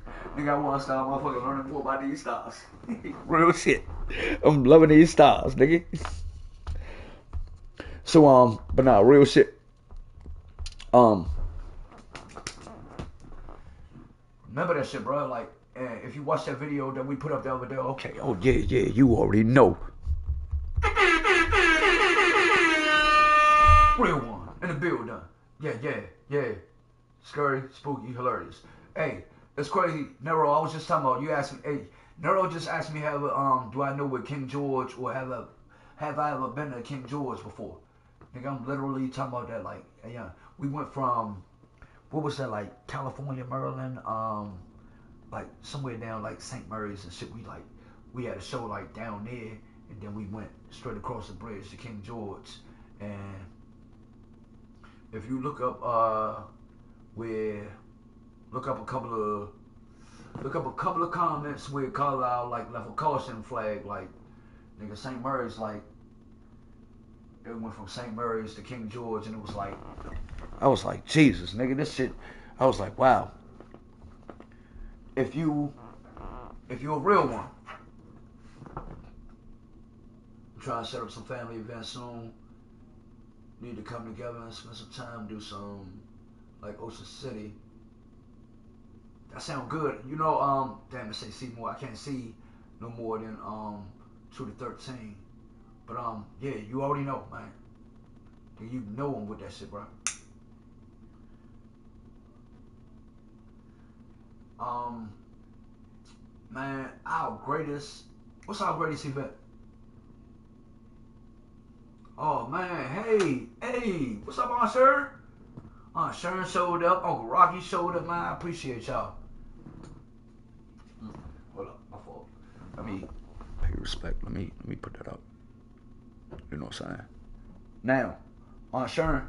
Speaker 1: I want to start motherfucking learning more about these stars. Real shit. I'm loving these stars, nigga. So, but nah, real shit. Remember that shit, bro? Like, if you watch that video that we put up the other day, okay, oh yeah, you already know. Real one in the building. Yeah. Scary, spooky, hilarious. Hey, it's crazy, Nero. I was just talking about you asked me. Hey, Nero just asked me, do I know what King George or have I ever been to King George before? Nigga, I'm literally talking about that. Like, yeah, we went from what was that, like California, Maryland, like somewhere down like St. Mary's and shit. We had a show like down there, and then we went straight across the bridge to King George. And if you look up a couple of comments where Carlisle like left a caution flag, like nigga St. Mary's, like it went from St. Mary's to King George, and it was like I was like, Jesus, nigga, this shit. I was like, wow. If you're a real one, I'm trying to set up some family events soon. Need to come together and spend some time, do some like Ocean City. That sound good. You know, damn it, say Seymour. I can't see no more than 2 to 13. But yeah, you already know, man. You know I'm with that shit, bro. Man, what's our greatest event? Oh man, hey, what's up, Aunt Sharon? Aunt Sharon showed up, Uncle Rocky showed up, man. I appreciate y'all. Hold up, my fault. Let me pay respect. Let me put that up. You know what I'm saying? Now, Aunt Sharon.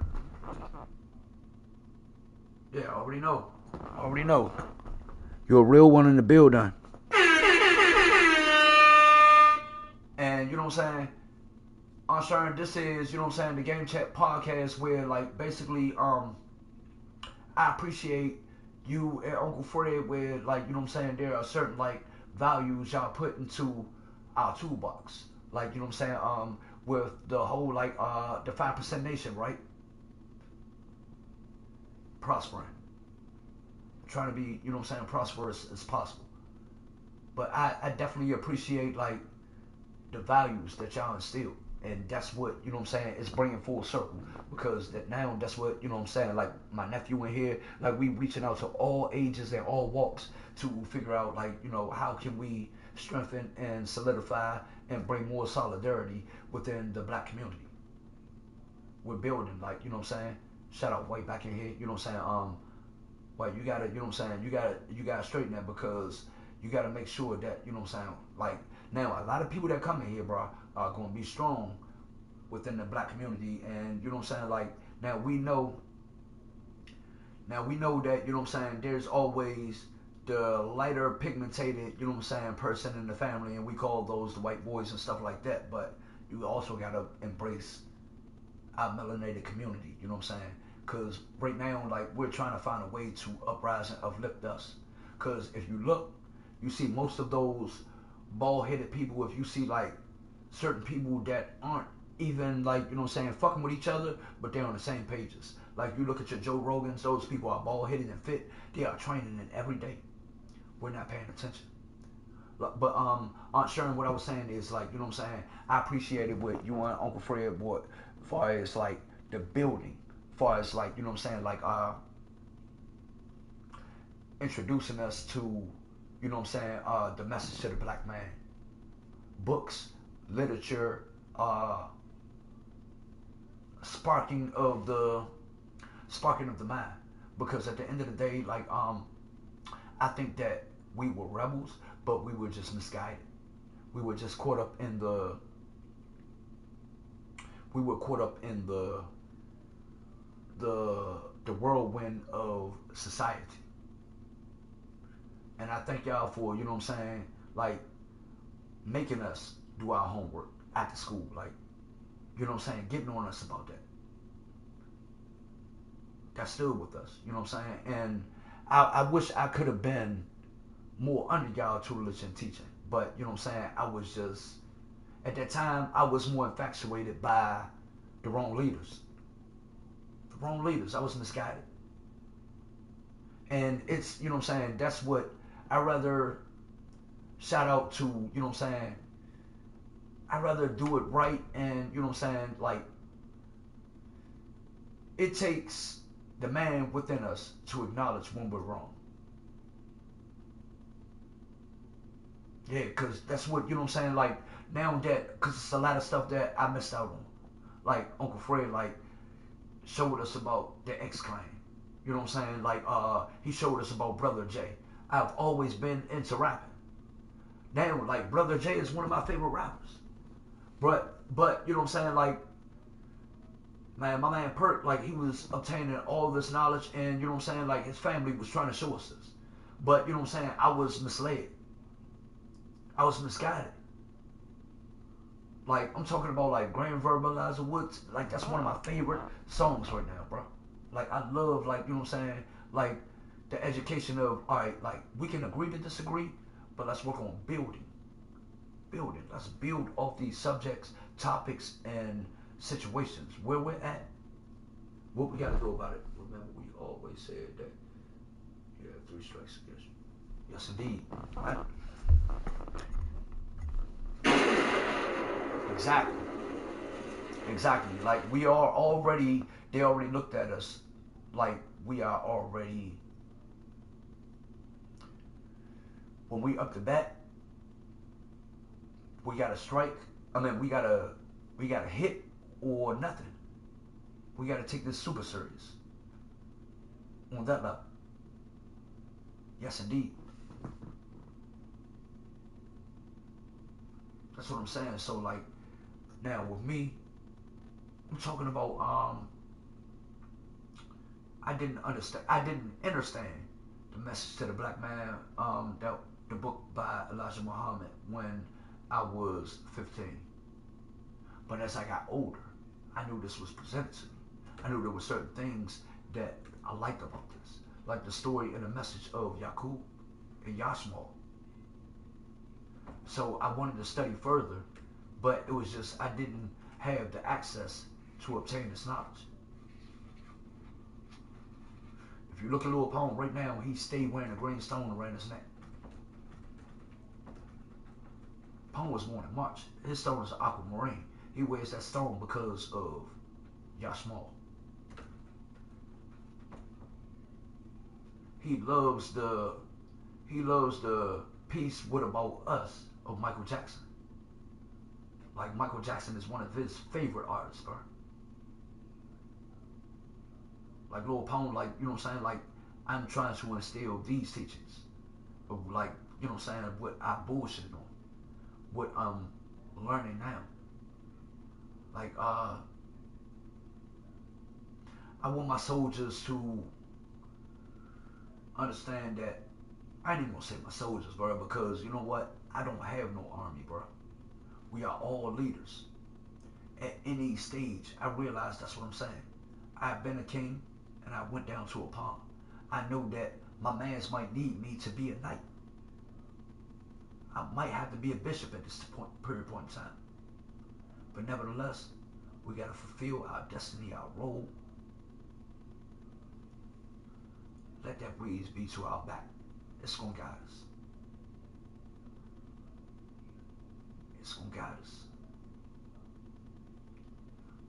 Speaker 1: Yeah, I already know. You're a real one in the building. And you know what I'm saying? Aunt Sharon, this is, you know what I'm saying, the GameChat PodCast, where like basically I appreciate you and Uncle Fred, where like, you know what I'm saying, there are certain like values y'all put into our toolbox. Like, you know what I'm saying, with the whole like the 5% nation, right? Prospering. Trying to be, you know what I'm saying, prosperous as possible. But I definitely appreciate like the values that y'all instill. And that's what, you know what I'm saying, is bringing full circle. Because now that's what, you know what I'm saying, like my nephew in here, like we reaching out to all ages and all walks to figure out, like, you know, how can we strengthen and solidify and bring more solidarity within the black community. We're building, like, you know what I'm saying, shout out White back in here, you know what I'm saying, White, you gotta, you know what I'm saying, you gotta straighten that, because you gotta make sure that, you know what I'm saying, like, now a lot of people that come in here, bro, are gonna be strong within the black community. And you know what I'm saying, like, now we know that, you know what I'm saying, there's always the lighter pigmented, you know what I'm saying, person in the family, and we call those the white boys and stuff like that. But you also gotta embrace our melanated community, you know what I'm saying, because right now, like, we're trying to find a way to uprise and uplift us. Because if you look, you see most of those bald-headed people, if you see like certain people that aren't even, like, you know what I'm saying, fucking with each other, but they're on the same pages. Like, you look at your Joe Rogans, those people are bald-headed and fit. They are training it every day. We're not paying attention. But Aunt Sharon, what I was saying is, like, you know what I'm saying, I appreciated what you and Uncle Fred brought, as far as like the building, as far as like, you know what I'm saying, like introducing us to, you know what I'm saying, the message to the black man. Books, literature, sparking of the mind. Because at the end of the day, like I think that we were rebels, but we were just misguided. We were just caught up in the the whirlwind of society. And I thank y'all for, you know what I'm saying, like making us do our homework after school, like, you know what I'm saying, getting on us about that. That's still with us, you know what I'm saying? And I wish I could have been more under y'all tutelage and teaching. But, you know what I'm saying, I was just, at that time, I was more infatuated by the wrong leaders. The wrong leaders. I was misguided. And it's, you know what I'm saying, that's what I rather shout out to, you know what I'm saying, I rather do it right. And, you know what I'm saying, like, it takes the man within us to acknowledge when we're wrong. Yeah, because that's what, you know what I'm saying, like, now that, because it's a lot of stuff that I missed out on. Like, Uncle Fred, like, showed us about the X-Clan. You know what I'm saying? Like, he showed us about Brother J. I've always been into rapping. Now, like, Brother J is one of my favorite rappers. But you know what I'm saying? Like, man, my man Perk, like, he was obtaining all this knowledge, and, you know what I'm saying? Like, his family was trying to show us this. But, you know what I'm saying? I was misled. I was misguided. Like, I'm talking about, like, Grand Verbalizer Woods. Like, that's one of my favorite songs right now, bro. Like, I love, like, you know what I'm saying? Like, the education of, all right, like, we can agree to disagree, but let's work on building. Building. Let's build off these subjects, topics, and situations. Where we're at, what we got to do about it. Remember, we always said that you have 3 strikes against you. Yes, indeed. Right? Exactly. Exactly. Like, we are already, they already looked at us like we are already, when we up to bat, we got to strike. I mean, we got to hit or nothing. We got to take this super serious on that level. Yes, indeed. That's what I'm saying. So, like, now with me, I'm talking about, I didn't understand the message to the black man, that the book by Elijah Muhammad when I was 15. But as I got older, I knew this was presented to me. I knew there were certain things that I liked about this, like the story and the message of Yaqub and Yashmal. So I wanted to study further, but it was just I didn't have the access to obtain this knowledge. If you look at Lil Pump right now, he stayed wearing a green stone around his neck. Pump was born in March. His stone is aquamarine. He wears that stone because of Yashmal. He loves the piece What About Us of Michael Jackson. Like, Michael Jackson is one of his favorite artists, bro. Like, Lil Pump, like, you know what I'm saying? Like, I'm trying to instill these teachings of, like, you know what I'm saying, what I bullshitted on, what I'm learning now. Like, I want my soldiers to understand that, I ain't even gonna say my soldiers, bro, because you know what? I don't have no army, bro. We are all leaders. At any stage, I realize that's what I'm saying. I've been a king, and I went down to a pawn. I know that my mans might need me to be a knight. I might have to be a bishop at this period point in time. But nevertheless, we gotta fulfill our destiny, our role. Let that breeze be to our back. It's gonna guide us. It's gonna guide us.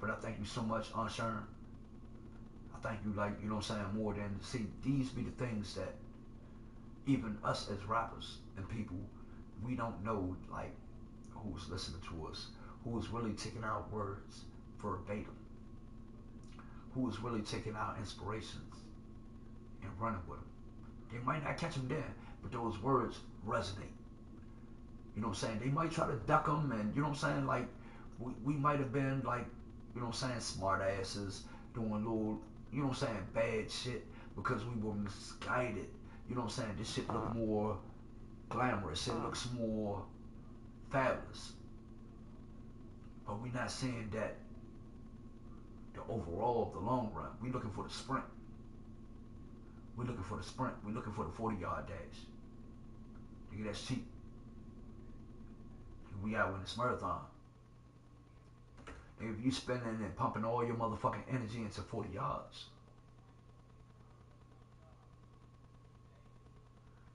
Speaker 1: But I thank you so much, Sharon. I thank you, like, you know what I'm saying, more than, see, these be the things that even us as rappers and people, we don't know like who's listening to us, who is really taking our words verbatim, who is really taking our inspirations and running with them. They might not catch them then, but those words resonate. You know what I'm saying? They might try to duck them, and you know what I'm saying? Like, we might have been like, you know what I'm saying, smart asses, doing little, you know what I'm saying, bad shit because we were misguided. You know what I'm saying? This shit look more glamorous. It looks more fabulous. But we're not saying that the overall of the long run. We're looking for the sprint. We're looking for the sprint. We're looking for the 40-yard dash. Nigga, that's cheap. We gotta win this marathon. And if you spending and pumping all your motherfucking energy into 40 yards,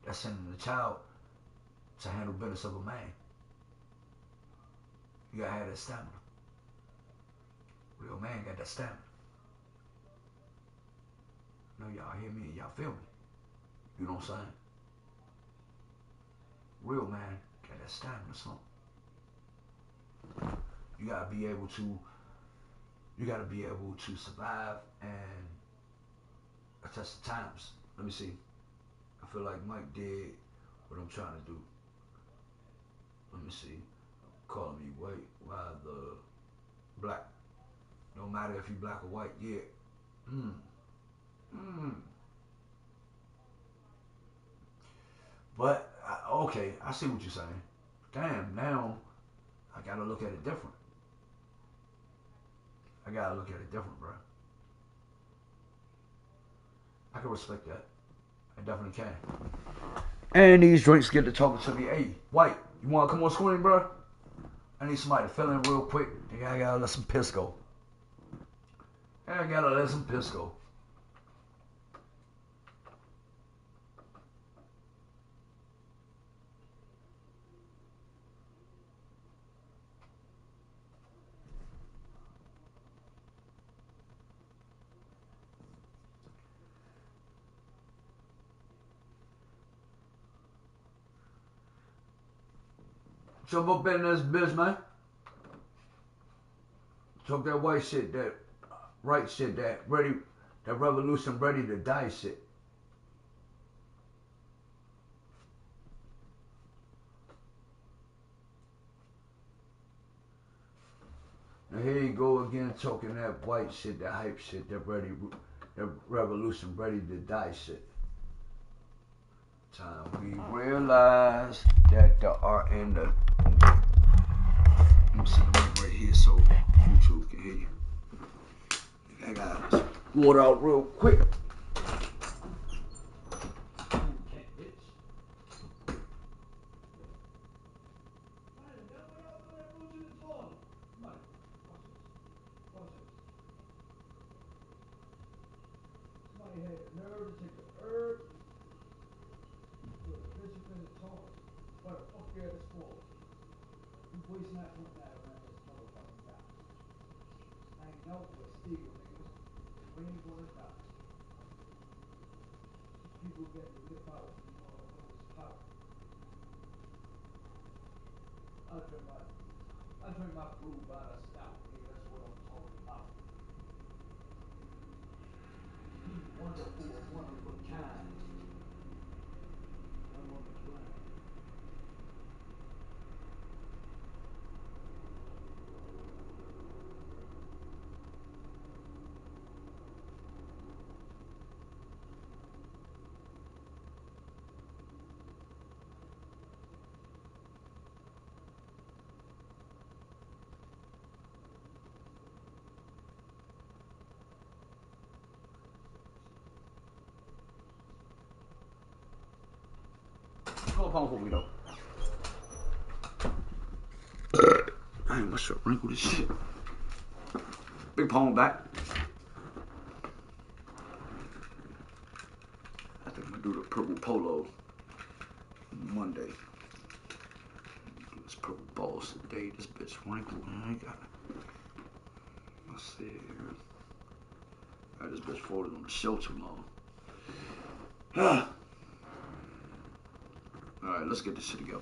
Speaker 1: that's sending a child to handle business of a man. You gotta have that stamina. Real man got that stamina. I know y'all hear me and y'all feel me. You know what I'm saying? Real man got that stamina, son. You gotta be able to survive and attest the times. Let me see. I feel like Mike did what I'm trying to do. Let me see. Calling me white, why the black? No matter if you black or white, yeah. But okay, I see what you're saying. Damn, now I gotta look at it different. Bro. I can respect that. I definitely can. And these drinks get to talking to me. Hey, white, you wanna come on screen, bro? I need somebody to fill in real quick. I gotta let some piss go. Jump up in this bitch, man. Talk that white shit, that right shit, that revolution ready to die shit. Now here you go again talking that white shit, that hype shit, that revolution ready to die shit. Time we realize that the art and the... Let me see the mic right here so YouTube can hear you. I got water out real quick. Somebody had the nerve to take the herb. Look, bitch, you finna talk. What the fuck you had this for? You boys not putting that around this motherfucking guy. I ain't know but still, nigga. We ain't gonna die. People get to lip out and you motherfuckers power. I drink my brew by the stout, nigga. That's what I'm talking about. Wonderful, one of a kind. I'm on the grind. Go upon for me though. I ain't much wrinkled as shit. Big palm back. I think I'm gonna do the purple polo Monday. Do this purple balls today. This bitch wrinkled, man. I got it. Let's see here. This bitch folded on the show too long. let's get this shit together.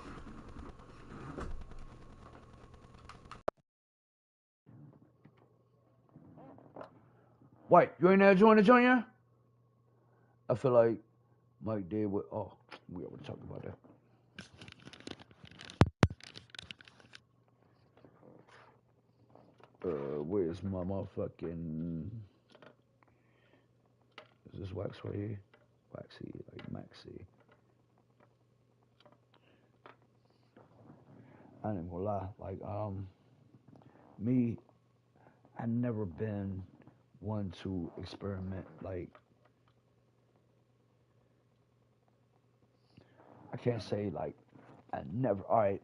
Speaker 1: White, you ain't there join the joint yet? I feel like Mike did what. Oh, we already talked about that. Where's my motherfucking? Is this wax right here? Waxy, like Maxi. I ain't gonna lie, like me, I never been one to experiment. Like, I can't say like I never. All right,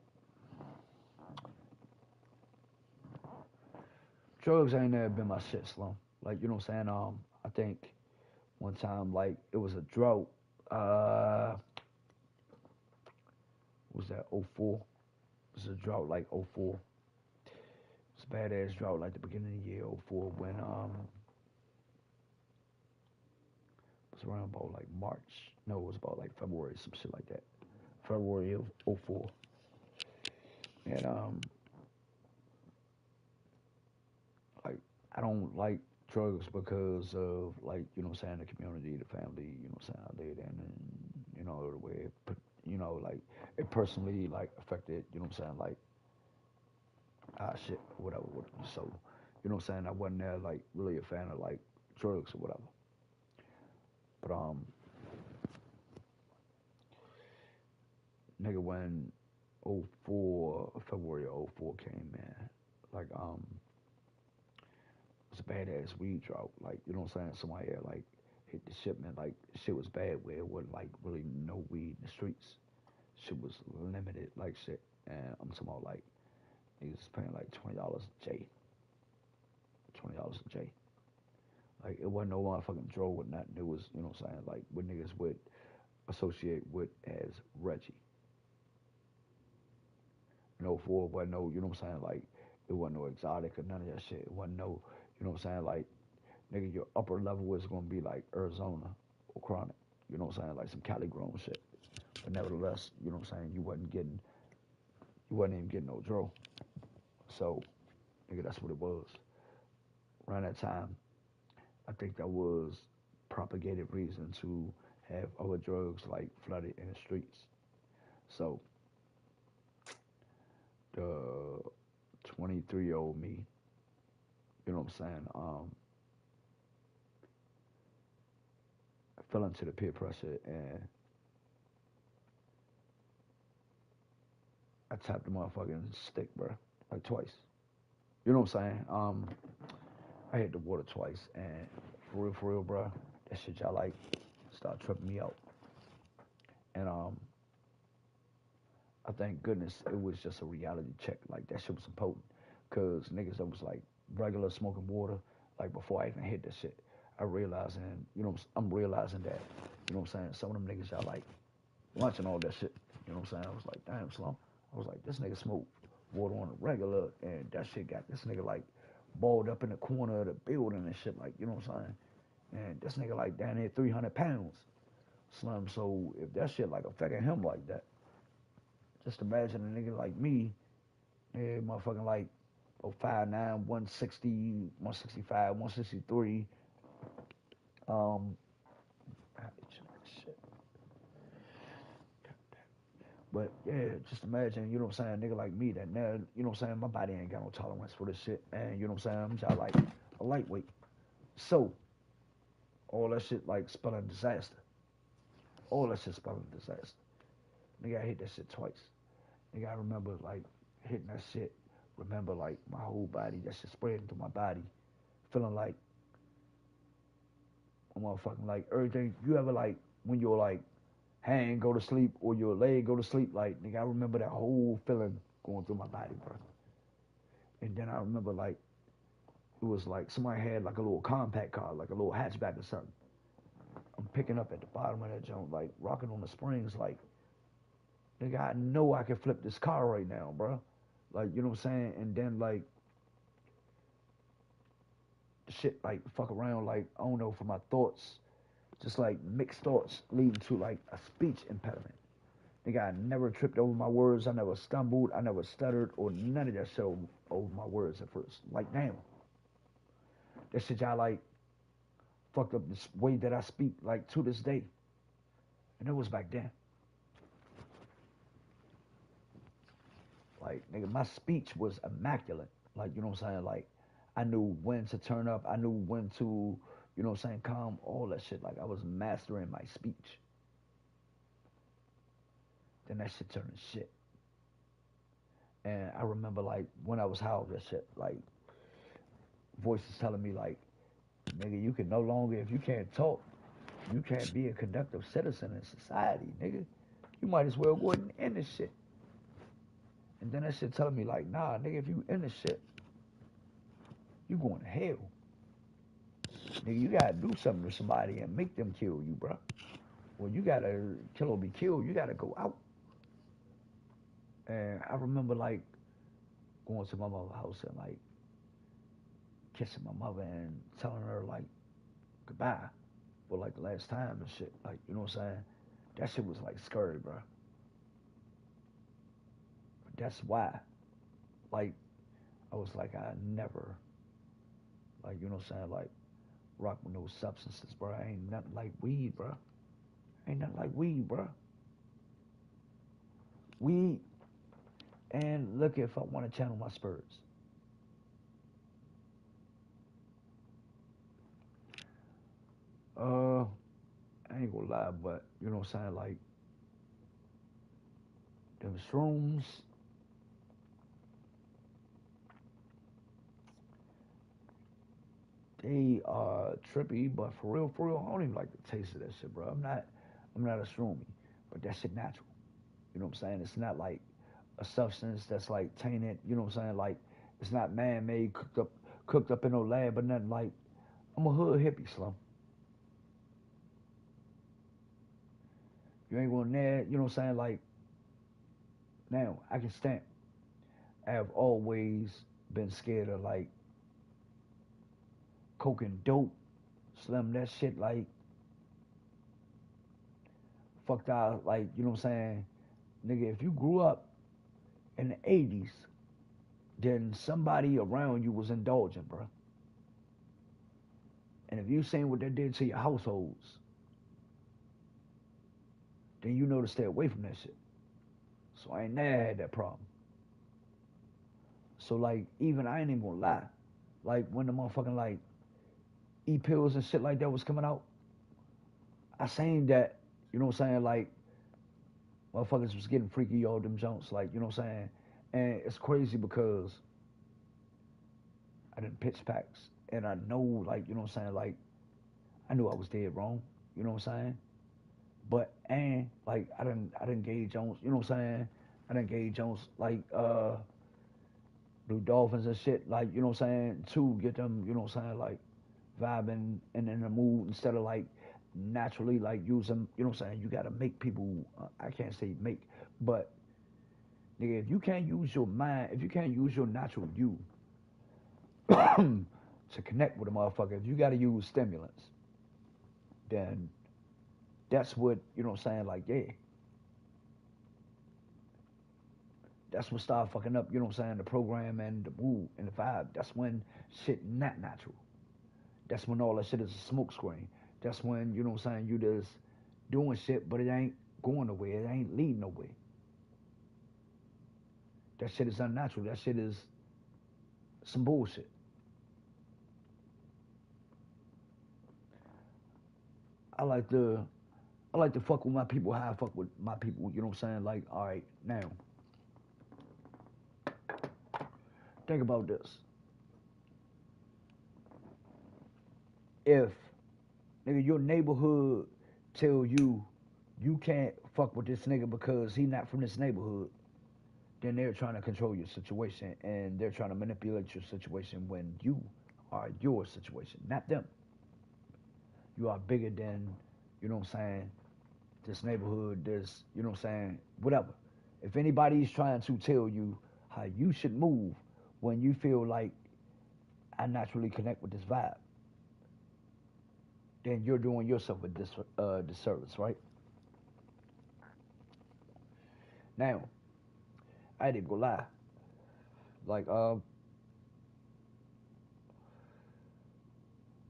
Speaker 1: drugs ain't never been my shit, Slum. Like, you know what I'm saying? I think one time, like, it was a drought. What was that? '04. It was a drought like '04. It's a badass drought like the beginning of the year '04 when it was around about like March. No, it was about like February, some shit like that. February of '04. And like, I don't like drugs because of, like, you know what I'm saying, the community, the family, you know what I'm saying, I lived in, and you know the way it put, you know, like it personally like affected, you know what I'm saying, like shit, whatever. So, you know what I'm saying, I wasn't there like really a fan of like drugs or whatever. But nigga, when '04, February of '04 came, man, like it was a badass weed drought. Like, you know what I'm saying? Somebody had like hit the shipment, like shit was bad where it wasn't like really no weed in the streets. Shit was limited, like shit. And I'm talking about like niggas paying like $20 a J. $20 a J. Like, it wasn't no motherfucking dro with nothing. It was, you know what I'm saying, like what niggas would associate with as Reggie. No, for wasn't no, you know what I'm saying, like it wasn't no exotic or none of that shit. It wasn't no, you know what I'm saying, like nigga, your upper level was gonna be like Arizona or Chronic. You know what I'm saying, like some Cali grown shit. But nevertheless, you know what I'm saying, you wasn't even getting no dro. So, nigga, that's what it was. Around that time, I think that was propagated reason to have other drugs like flooded in the streets. So the 23-year-old me, you know what I'm saying, I fell into the peer pressure and I tapped the motherfucking stick, bro, like twice. You know what I'm saying? I hit the water twice, and for real, bro, that shit y'all like started tripping me out. And I thank goodness it was just a reality check. Like, that shit was important, cause niggas that was like regular smoking water, like before I even hit that shit, I realized, and you know, I'm realizing that, you know what I'm saying, some of them niggas y'all like lunching all that shit. You know what I'm saying? I was like, damn, Slum. I was like, this nigga smoke water on the regular, and that shit got this nigga like balled up in the corner of the building and shit, like, you know what I'm saying? And this nigga like down there 300 pounds, Slum. So if that shit like affecting him like that, just imagine a nigga like me, yeah, motherfucking like 5'9", 160, 165, 163. Um, shit. But yeah, just imagine, you know what I'm saying, a nigga like me that now, you know what I'm saying, my body ain't got no tolerance for this shit, and you know what I'm saying, I'm just like a lightweight. So, all that shit like spelling disaster. All that shit spelling disaster. Nigga, I hit that shit twice. Nigga, I remember like hitting that shit. Remember like my whole body, that shit spreading through my body. Feeling like a motherfucking like everything. You ever like when you're like hand go to sleep or your leg go to sleep, like nigga, I remember that whole feeling going through my body, bro. And then I remember like it was like somebody had like a little compact car, like a little hatchback or something. I'm picking up at the bottom of that joint, like rocking on the springs, like nigga, I know I can flip this car right now, bro. Like, you know what I'm saying? And then like shit like fuck around, like I don't know, for my thoughts, just like mixed thoughts leading to like a speech impediment. Nigga, I never tripped over my words. I never stumbled. I never stuttered or none of that shit over my words at first. Like, damn. That shit y'all, like, fucked up this way that I speak, like, to this day. And it was back then. Like, nigga, my speech was immaculate. Like, you know what I'm saying? Like, I knew when to turn up. I knew when to, you know what I'm saying, calm, all that shit. Like, I was mastering my speech. Then that shit turned to shit. And I remember, like, when I was high off that shit, like, voices telling me, like, nigga, you can no longer, if you can't talk, you can't be a conductive citizen in society, nigga. You might as well go ahead and end this shit. And then that shit telling me, like, nah, nigga, if you end this shit, you going to hell. Nigga, you gotta do something to somebody and make them kill you, bro. When you gotta kill or be killed, you gotta go out. And I remember, like, going to my mother's house and, like, kissing my mother and telling her, like, goodbye for, like, the last time and shit. Like, you know what I'm saying? That shit was, like, scary, bro. But that's why, like, I was like, I never, like, you know what I'm saying? Like, rock with no substances, bro. Ain't nothing like weed, bro. Ain't nothing like weed, bro. Weed, and look, if I want to channel my spirits. I ain't gonna lie, but you know what I'm saying? Like, them shrooms, they are trippy, but for real, I don't even like the taste of that shit, bro. I'm not a shroomy, but that shit natural. You know what I'm saying? It's not like a substance that's like tainted. You know what I'm saying? Like, it's not man-made, cooked up in no lab, but nothing. Like, I'm a hood hippie, Slum. You ain't gonna nag. You know what I'm saying? Like, now I can stand. I have always been scared of like coke and dope, Slim. That shit like fucked out. Like, you know what I'm saying? Nigga, if you grew up in the 80s, then somebody around you was indulgent, bro. And if you seen what that did to your households, then you know to stay away from that shit. So I ain't never had that problem. So like, even I ain't even gonna lie. Like when the motherfucking like e-pills and shit like that was coming out, I seen that, you know what I'm saying, like motherfuckers was getting freaky all them junks, like, you know what I'm saying? And it's crazy because I didn't pitch packs and I know, like, you know what I'm saying, like I knew I was dead wrong, you know what I'm saying? But and like I didn't gauge Jones, you know what I'm saying? I didn't gauge Jones like Blue Dolphins and shit, like, you know what I'm saying, to get them, you know what I'm saying, like vibing and in the mood instead of like naturally like using, you know what I'm saying, you gotta make people I can't say make, but nigga, if you can't use your mind, if you can't use your natural you to connect with a motherfucker, if you gotta use stimulants, then that's what, you know what I'm saying, like, yeah. That's what start fucking up, you know what I'm saying, the program and the mood and the vibe. That's when shit not natural. That's when all that shit is a smoke screen. That's when, you know what I'm saying, you just doing shit, but it ain't going nowhere. It ain't leading nowhere. That shit is unnatural. That shit is some bullshit. I like to fuck with my people how I fuck with my people, you know what I'm saying? Like, all right, now, think about this. If, nigga, your neighborhood tell you you can't fuck with this nigga because he not from this neighborhood, then they're trying to control your situation and they're trying to manipulate your situation when you are your situation, not them. You are bigger than, you know what I'm saying, this neighborhood, this, you know what I'm saying, whatever. If anybody's trying to tell you how you should move when you feel like I naturally connect with this vibe, then you're doing yourself a disservice, right? Now, I didn't go lie. Like,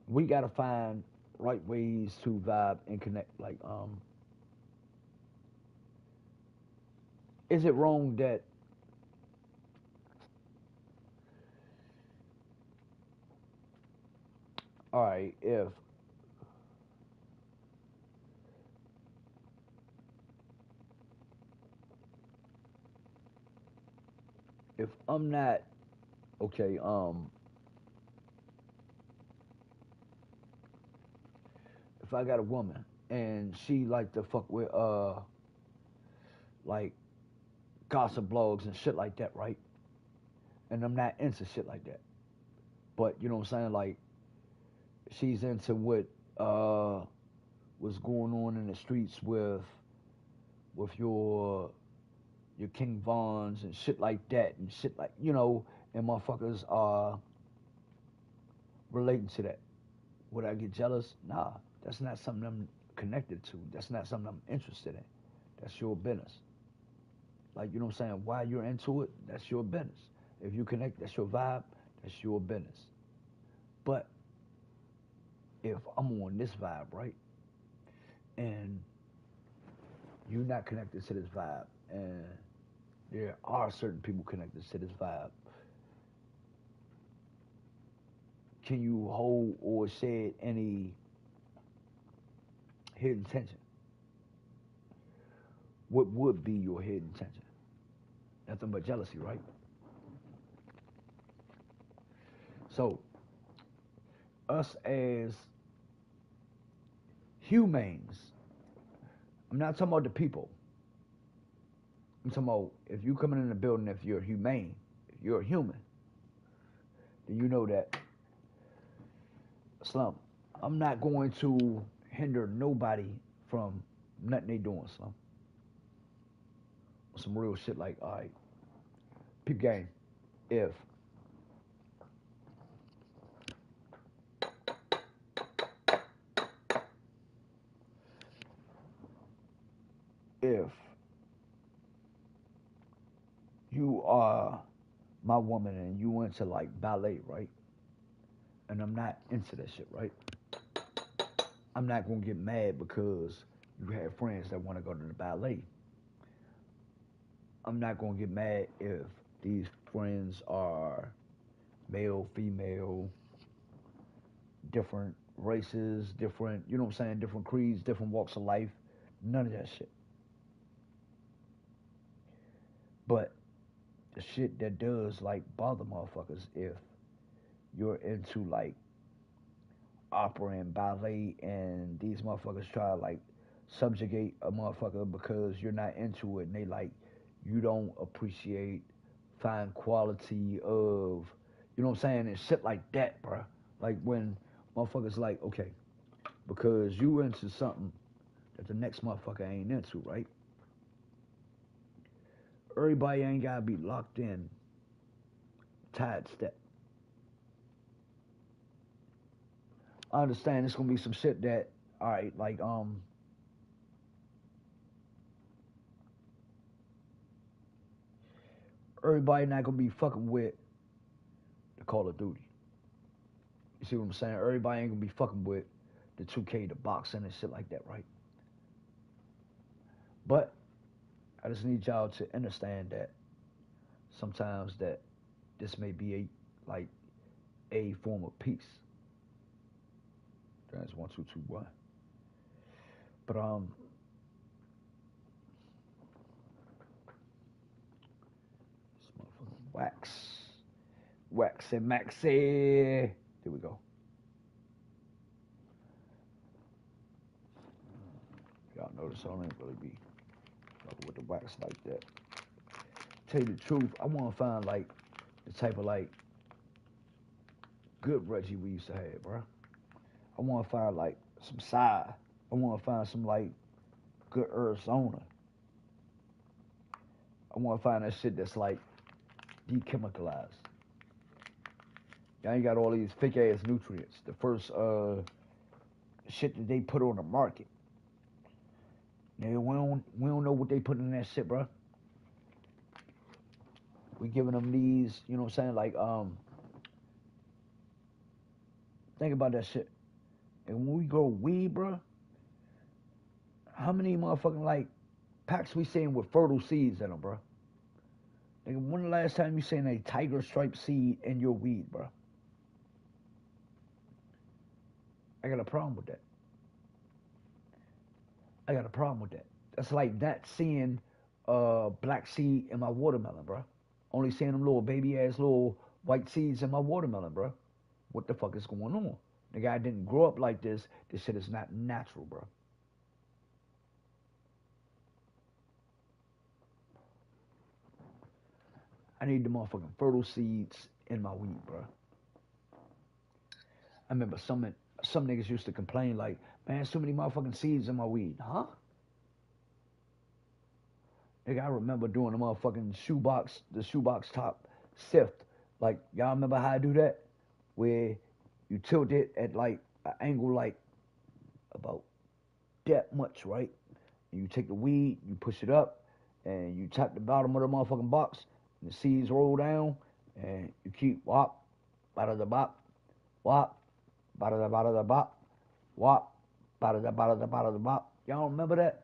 Speaker 1: we gotta find right ways to vibe and connect. Like, is it wrong that all right, if I'm not okay, if I got a woman and she like to fuck with like gossip blogs and shit like that, right? And I'm not into shit like that. But you know what I'm saying? Like she's into what what's going on in the streets with your King Vons and shit like that and shit like and motherfuckers are relating to that. Would I get jealous? Nah, that's not something I'm connected to. That's not something I'm interested in. That's your business. Like, you know what I'm saying? Why you're into it, that's your business. If you connect, that's your vibe, that's your business. But if I'm on this vibe, right, and you're not connected to this vibe, and there are certain people connected to this vibe, can you hold or shed any hidden tension? What would be your hidden tension? Nothing but jealousy, right? So, us as humans, I'm not talking about the people. I'm talking about if you coming in the building, if you're humane, if you're a human, then you know that, Slum, I'm not going to hinder nobody from nothing they doing, Slum. Some real shit like, all right, peep game. If you are my woman and you into like ballet, right? And I'm not into that shit, right? I'm not gonna get mad because you have friends that want to go to the ballet. I'm not gonna get mad if these friends are male, female, different races, different, you know what I'm saying, different creeds, different walks of life. None of that shit. But the shit that does like bother motherfuckers if you're into like opera and ballet and these motherfuckers try to like subjugate a motherfucker because you're not into it and they like you don't appreciate fine quality of you know what I'm saying and shit like that, bruh. Like when motherfuckers like, okay, because you into something that the next motherfucker ain't into, right? Everybody ain't gotta be locked in, tied step. I understand it's gonna be some shit that, all right, like everybody not gonna be fucking with the Call of Duty. You see what I'm saying? Everybody ain't gonna be fucking with the 2K, the boxing and shit like that, right? But I just need y'all to understand that sometimes that this may be like a form of peace. That's 1 2 2 1. But this motherfucking wax and maxi. There we go. Y'all notice I don't really be fucking with the wax like that. Tell you the truth, I want to find like the type of like good Reggie we used to have, bro. I want to find like some side. I want to find some like good Arizona. I want to find that shit that's like dechemicalized. Y'all ain't got all these fake ass nutrients. The first shit that they put on the market. Nigga, we don't know what they put in that shit, bro. We giving them these, you know what I'm saying? Like, think about that shit. And when we grow weed, bro, how many motherfucking like packs we seeing with fertile seeds in them, bro? Nigga, when the last time you seen a tiger stripe seed in your weed, bro? I got a problem with that. I got a problem with that. That's like not seeing black seed in my watermelon, bro. Only seeing them little baby ass little white seeds in my watermelon, bro. What the fuck is going on? The guy didn't grow up like this. This shit is not natural, bro. I need the motherfucking fertile seeds in my weed, bro. I remember some niggas used to complain like, man, there's too many motherfucking seeds in my weed. Huh? Nigga, I remember doing the motherfucking shoebox top sift. Like, y'all remember how I do that? Where you tilt it at like an angle like about that much, right? And you take the weed, you push it up, and you tap the bottom of the motherfucking box, and the seeds roll down, and you keep wop, bada da bop, wop, bada da bop, wop, bada da bop. Y'all remember that?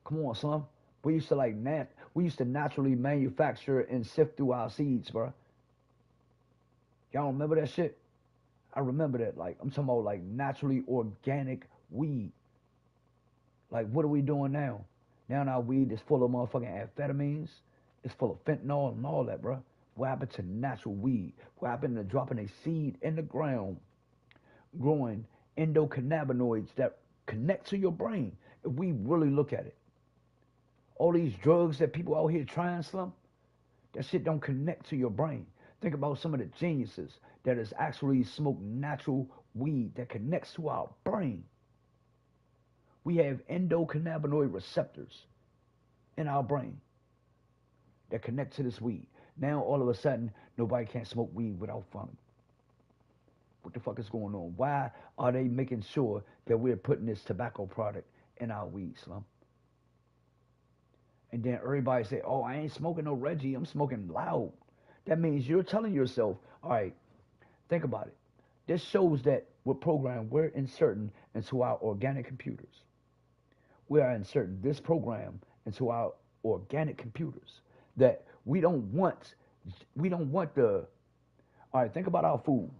Speaker 1: Come on, son. We used to naturally manufacture and sift through our seeds, bro. Y'all remember that shit? I remember that. Like, I'm talking about like naturally organic weed. Like, what are we doing now? Now our weed is full of motherfucking amphetamines. It's full of fentanyl and all that, bro. What happened to natural weed? What happened to dropping a seed in the ground, growing endocannabinoids that connect to your brain? If we really look at it. All these drugs that people out here trying, Slum, that shit don't connect to your brain. Think about some of the geniuses that has actually smoked natural weed that connects to our brain. We have endocannabinoid receptors in our brain that connect to this weed. Now, all of a sudden, nobody can't smoke weed without fun. What the fuck is going on? Why are they making sure that we're putting this tobacco product in our weed, Slum? And then everybody say, oh, I ain't smoking no Reggie, I'm smoking loud. That means you're telling yourself, all right, think about it. This shows that we're programmed, we're inserting into our organic computers. We are inserting this program into our organic computers that we don't want the, all right, think about our food.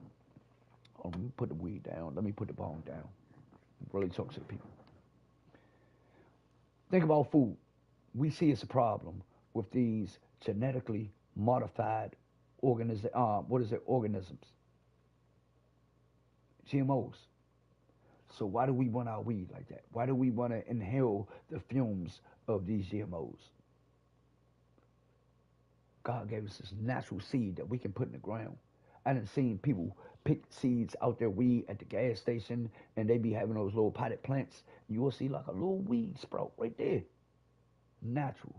Speaker 1: Oh, let me put the weed down. Let me put the bone down. Really talk to the people. Think about food. We see it's a problem with these genetically modified organisms. GMOs. So why do we want our weed like that? Why do we want to inhale the fumes of these GMOs? God gave us this natural seed that we can put in the ground. I done seen people pick seeds out their weed at the gas station, and they be having those little potted plants. You will see like a little weed sprout right there. Natural,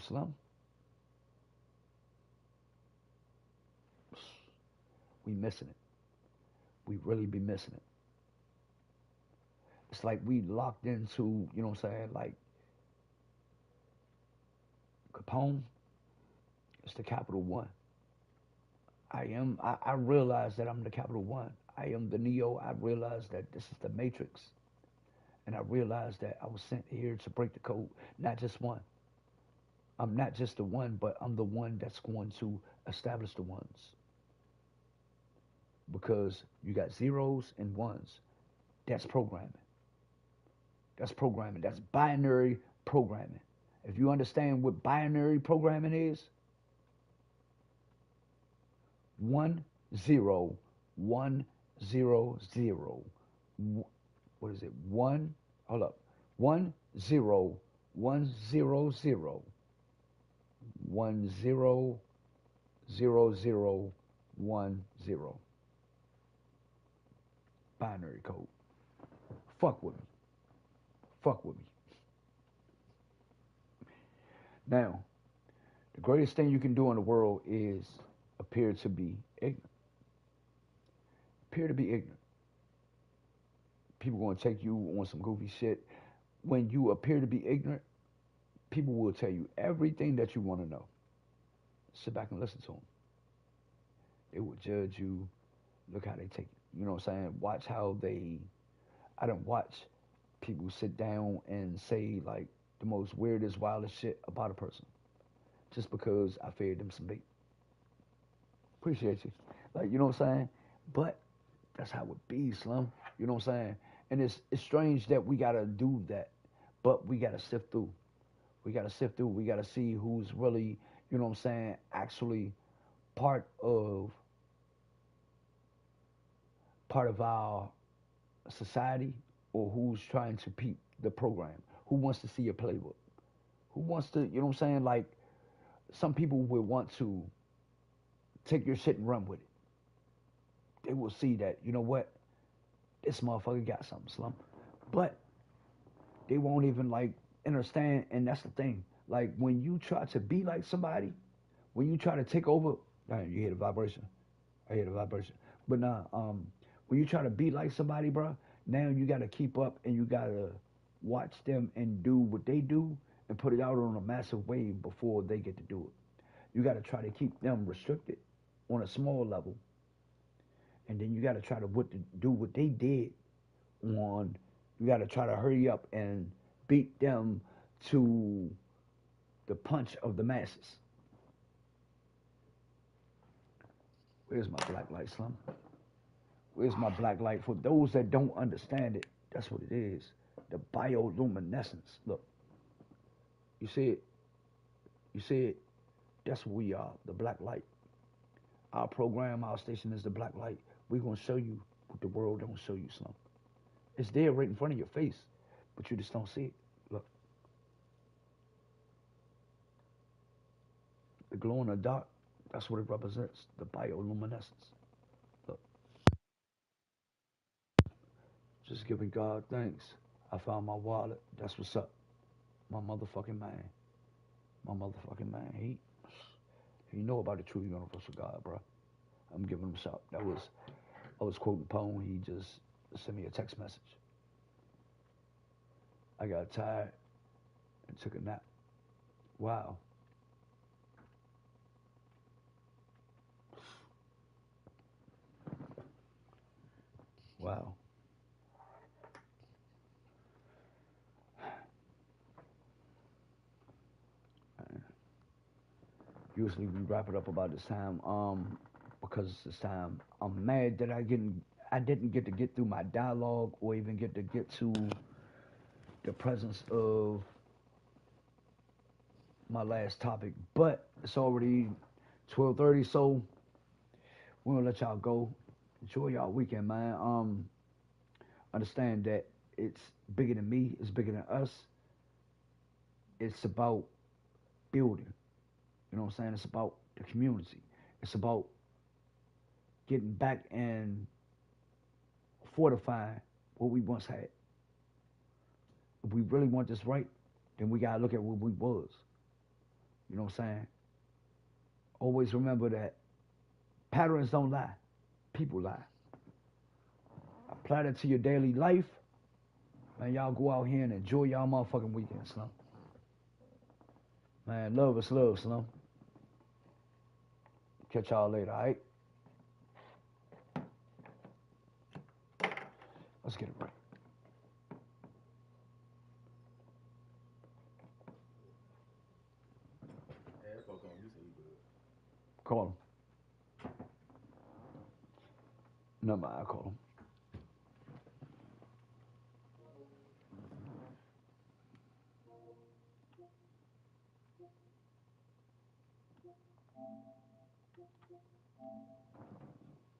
Speaker 1: Slum. We missing it. We really be missing it. It's like we locked into, you know what I'm saying, like Capone. It's the capital One. I realize that I'm the capital One. I am the Neo. I realize that this is the Matrix. And I realized that I was sent here to break the code, not just one. I'm not just the one, but I'm the one that's going to establish the ones. Because you got zeros and ones. That's programming. That's programming. That's binary programming. If you understand what binary programming is, 1 0 1 0 0. What is it? 1, hold up. 1 0 1 0 0 1 0 0 0 1 0. Binary code. Fuck with me. Fuck with me. Now, the greatest thing you can do in the world is appear to be ignorant. Appear to be ignorant. People going to take you on some goofy shit. When you appear to be ignorant, people will tell you everything that you want to know. Sit back and listen to them. They will judge you. Look how they take it. You know what I'm saying? Watch how they. I don't watch people sit down and say like the most weirdest, wildest shit about a person just because I fed them some bait. Appreciate you. Like, you know what I'm saying? But that's how it be, Slim. You know what I'm saying? And it's strange that we gotta do that, but we gotta sift through. We gotta sift through. We gotta see who's really, you know what I'm saying, actually part of our society, or who's trying to peep the program. Who wants to see your playbook? Who wants to, you know what I'm saying? Like, some people will want to take your shit and run with it. They will see that, you know what, this motherfucker got something, Slum. But they won't even like understand, and that's the thing. Like, when you try to be like somebody, when you try to take over, you hear the vibration. I hear the vibration. But nah, when you try to be like somebody, bro, now you gotta keep up and you gotta watch them and do what they do and put it out on a massive wave before they get to do it. You gotta try to keep them restricted on a small level, and then you gotta try to do what they did on. You gotta try to hurry up and beat them to the punch of the masses. Where's my black light, Slum? Where's my black light? For those that don't understand it, that's what it is. The bioluminescence. Look, you see it? You see it? That's what we are, the black light. Our program, our station is the black light. We're going to show you what the world don't show you, Slum. It's there right in front of your face, but you just don't see it. Look. The glow in the dark, that's what it represents, the bioluminescence. Look. Just giving God thanks. I found my wallet. That's what's up. My motherfucking man. My motherfucking man. He know about the true universal God, bro. I'm giving him a shout. I was quoting Pone. He just sent me a text message. I got tired and took a nap. Wow. Wow. Usually we wrap it up about this time, because it's this time. I'm mad that I didn't get to get through my dialogue or even get to get to the presence of my last topic. But it's already 12:30, so we're gonna let y'all go. Enjoy y'all weekend, man. Understand that it's bigger than me. It's bigger than us. It's about building. You know what I'm saying? It's about the community. It's about getting back and fortifying what we once had. If we really want this right, then we gotta look at what we was. You know what I'm saying? Always remember that patterns don't lie. People lie. Apply that to your daily life. Man, y'all go out here and enjoy y'all motherfucking weekend, Slum. Man, love is love, Slum. Catch y'all later, alright? Let's get it right. Call him. No, I'll call him.